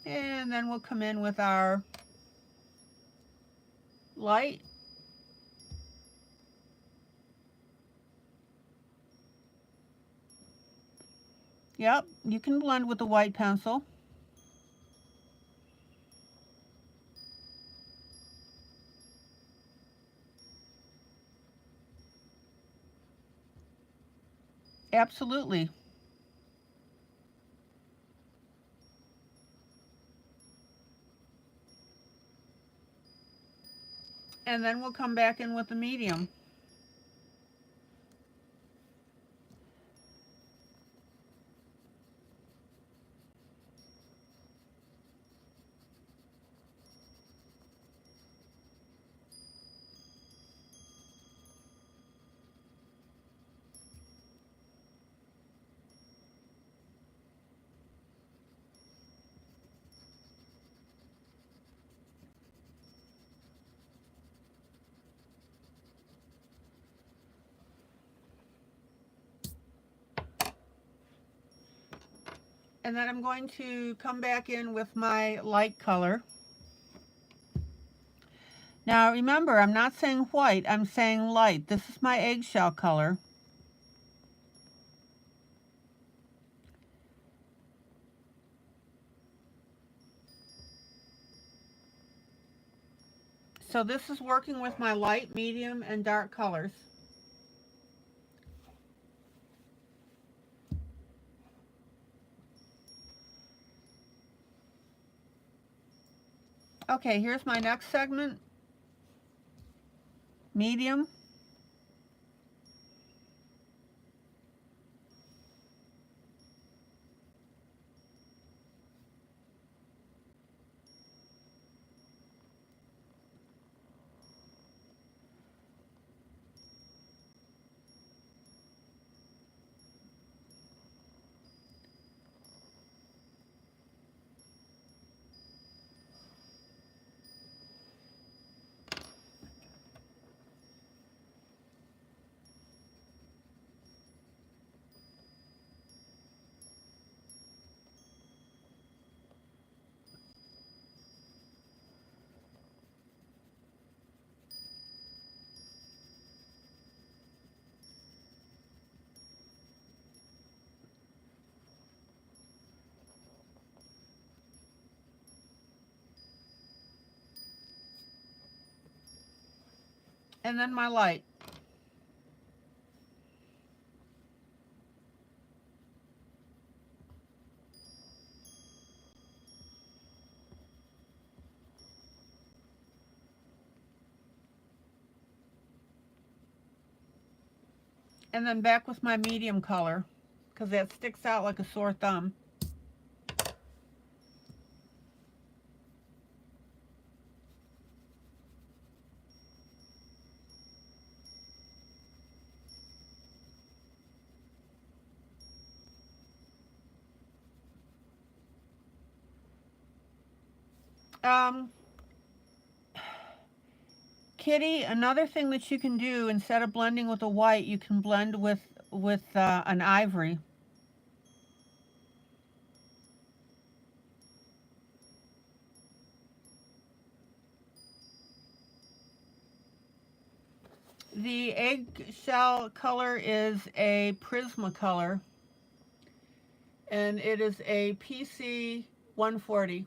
And then we'll come in with our light. Yep, you can blend with the white pencil. Absolutely. And then we'll come back in with the medium. And then I'm going to come back in with my light color. Now remember, I'm not saying white, I'm saying light. This is my eggshell color. So this is working with my light, medium, and dark colors. Okay, here's my next segment. Medium. And then my light. And then back with my medium color, because that sticks out like a sore thumb. Kitty, another thing that you can do, instead of blending with a white, you can blend with an ivory. The eggshell color is a Prisma color, and it is a PC 140.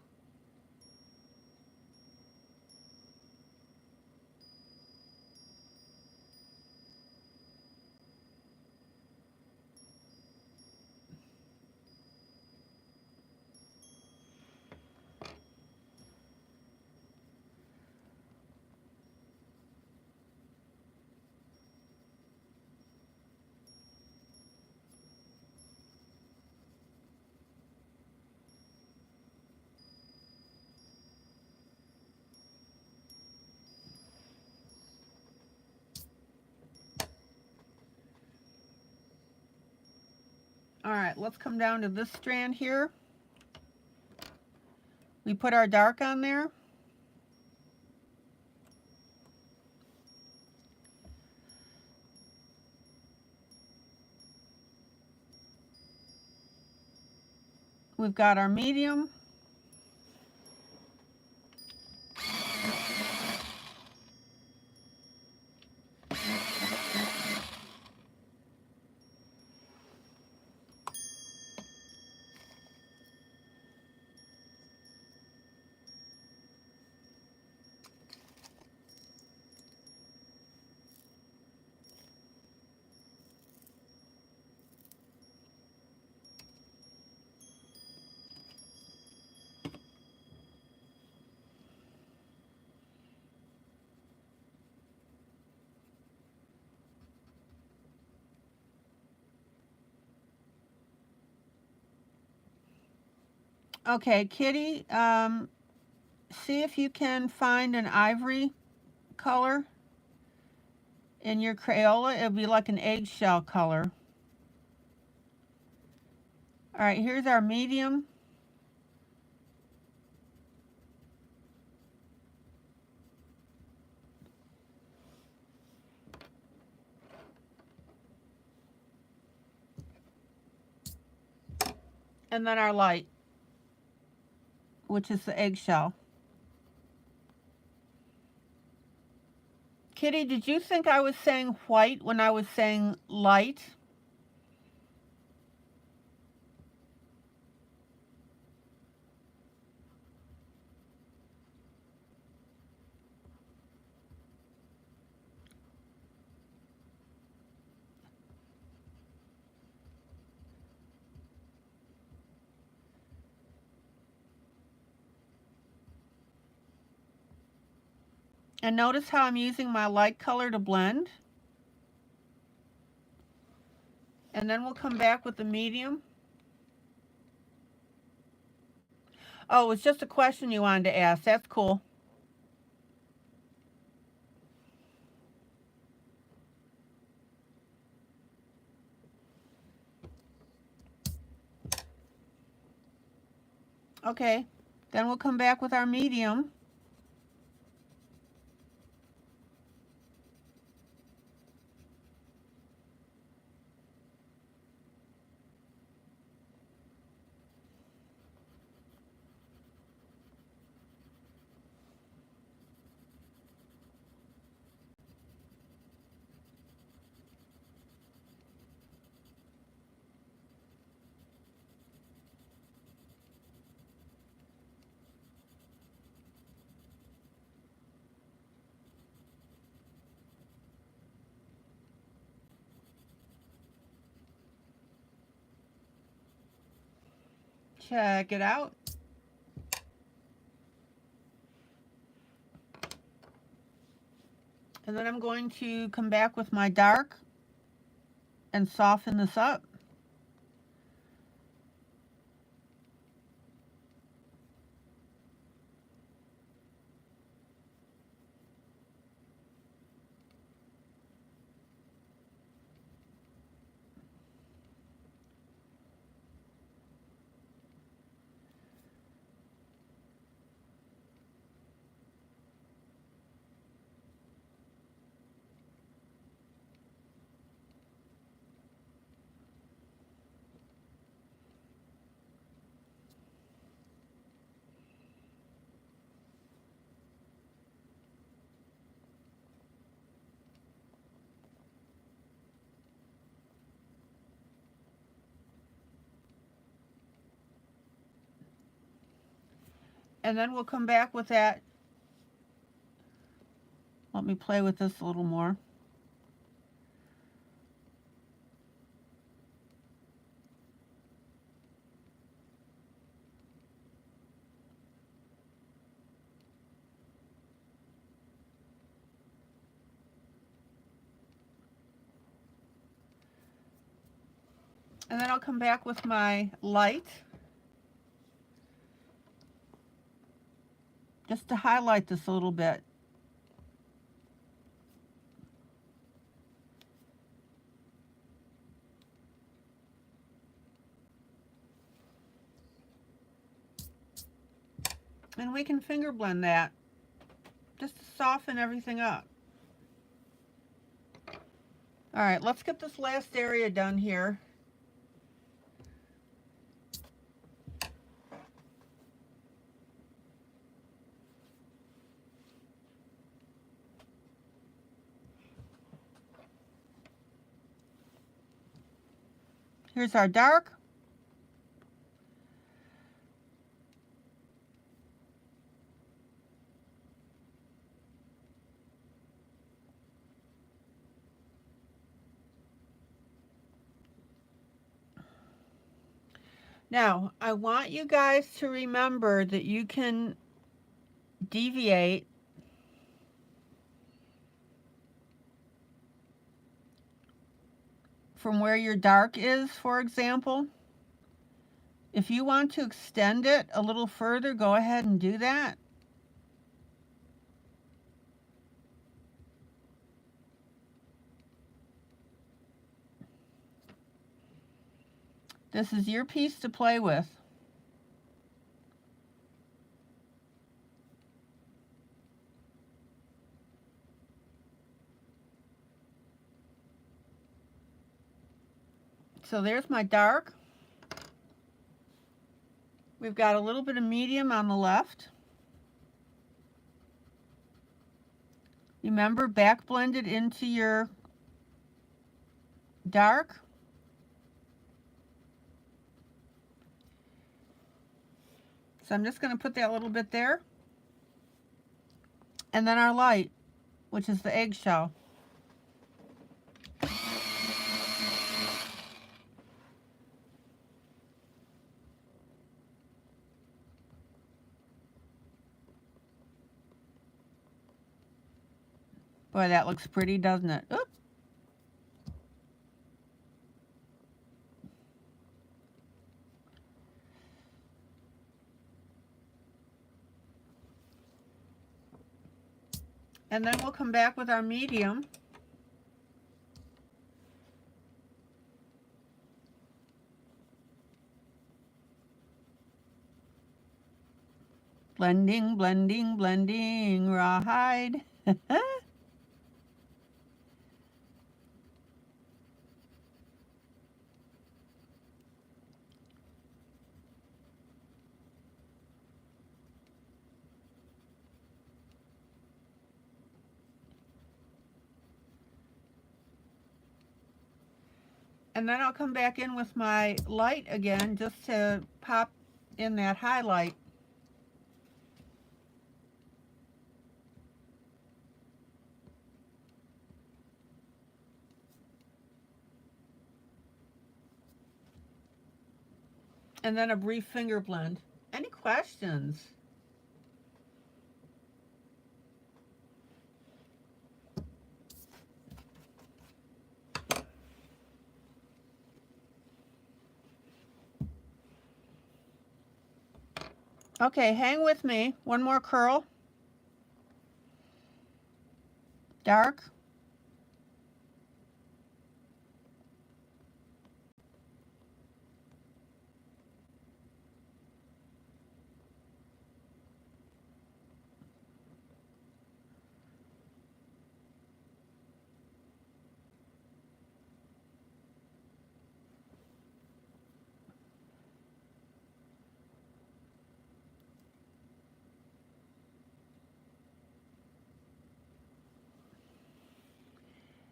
All right, let's come down to this strand here. We put our dark on there. We've got our medium. Okay, Kitty, see if you can find an ivory color in your Crayola. It would be like an eggshell color. All right, here's our medium. And then our light, which is the eggshell. Kitty, did you think I was saying white when I was saying light? And notice how I'm using my light color to blend. And then we'll come back with the medium. Oh, it's just a question you wanted to ask. That's cool. Okay, then we'll come back with our medium. Check it out. And then I'm going to come back with my dark. and soften this up. And then we'll come back with that. Let me play with this a little more. And then I'll come back with my light, just to highlight this a little bit. And we can finger blend that, just to soften everything up. All right, let's get this last area done here. Here's our dark. Now, I want you guys to remember that you can deviate from where your dark is, for example. If you want to extend it a little further, go ahead and do that. This is your piece to play with. So there's my dark. We've got a little bit of medium on the left. Remember, back blend it into your dark. So I'm just going to put that little bit there. And then our light, which is the eggshell. Boy, that looks pretty, doesn't it? Oop. And then we'll come back with our medium. Blending, blending, blending, rawhide. And then I'll come back in with my light again, just to pop in that highlight. And then a brief finger blend. Any questions? Okay, hang with me. One more curl. Dark.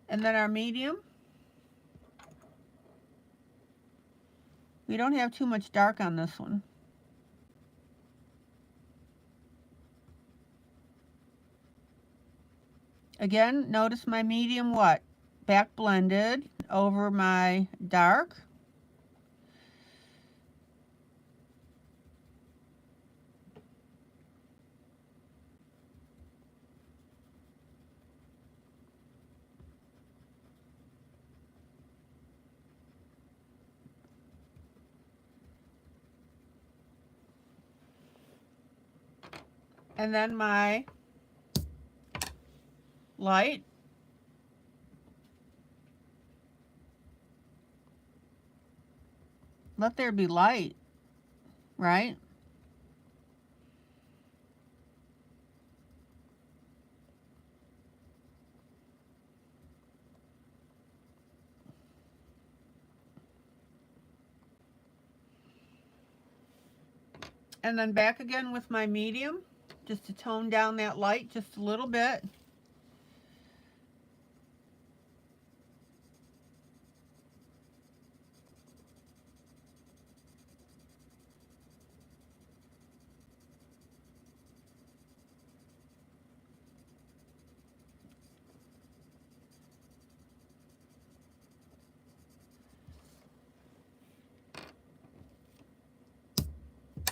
And then our medium. We don't have too much dark on this one. Again, notice my medium what? Back blended over my dark. And then my light. Let there be light, right? And then back again with my medium, just to tone down that light just a little bit.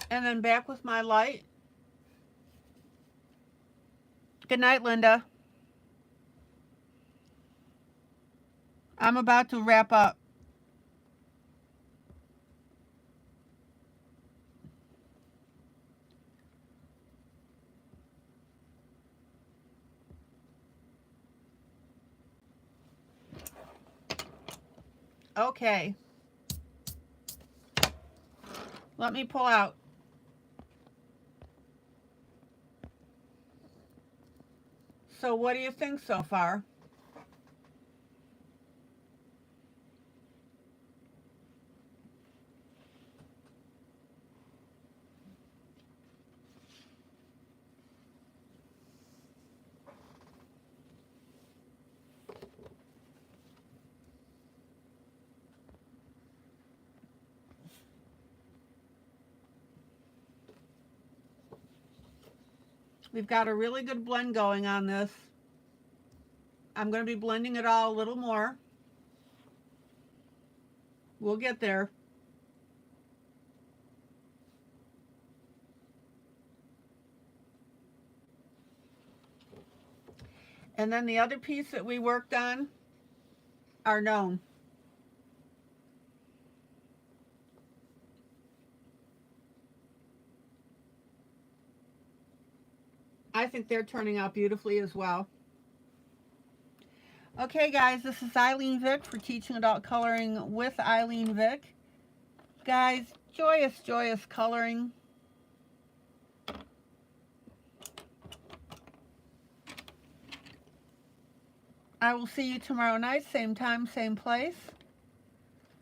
And then back with my light. Good night, Linda. I'm about to wrap up. Okay. Let me pull out. So what do you think so far? We've got a really good blend going on this. I'm going to be blending it all a little more. We'll get there. And then the other piece that we worked on are known. I think they're turning out beautifully as well. Okay guys, this is ILene Vick for Teaching Adult Coloring with ILene Vick. Guys, joyous, joyous coloring. I will see you tomorrow night, same time, same place.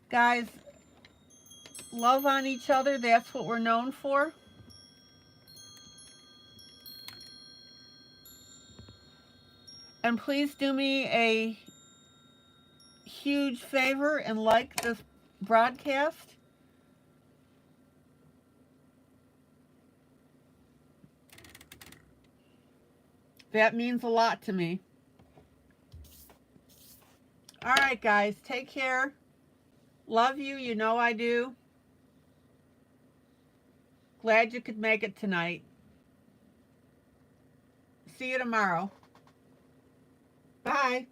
Guys, love on each other, that's what we're known for. And please do me a huge favor and like this broadcast. That means a lot to me. All right, guys, take care. Love you, you know I do. Glad you could make it tonight. See you tomorrow. Bye.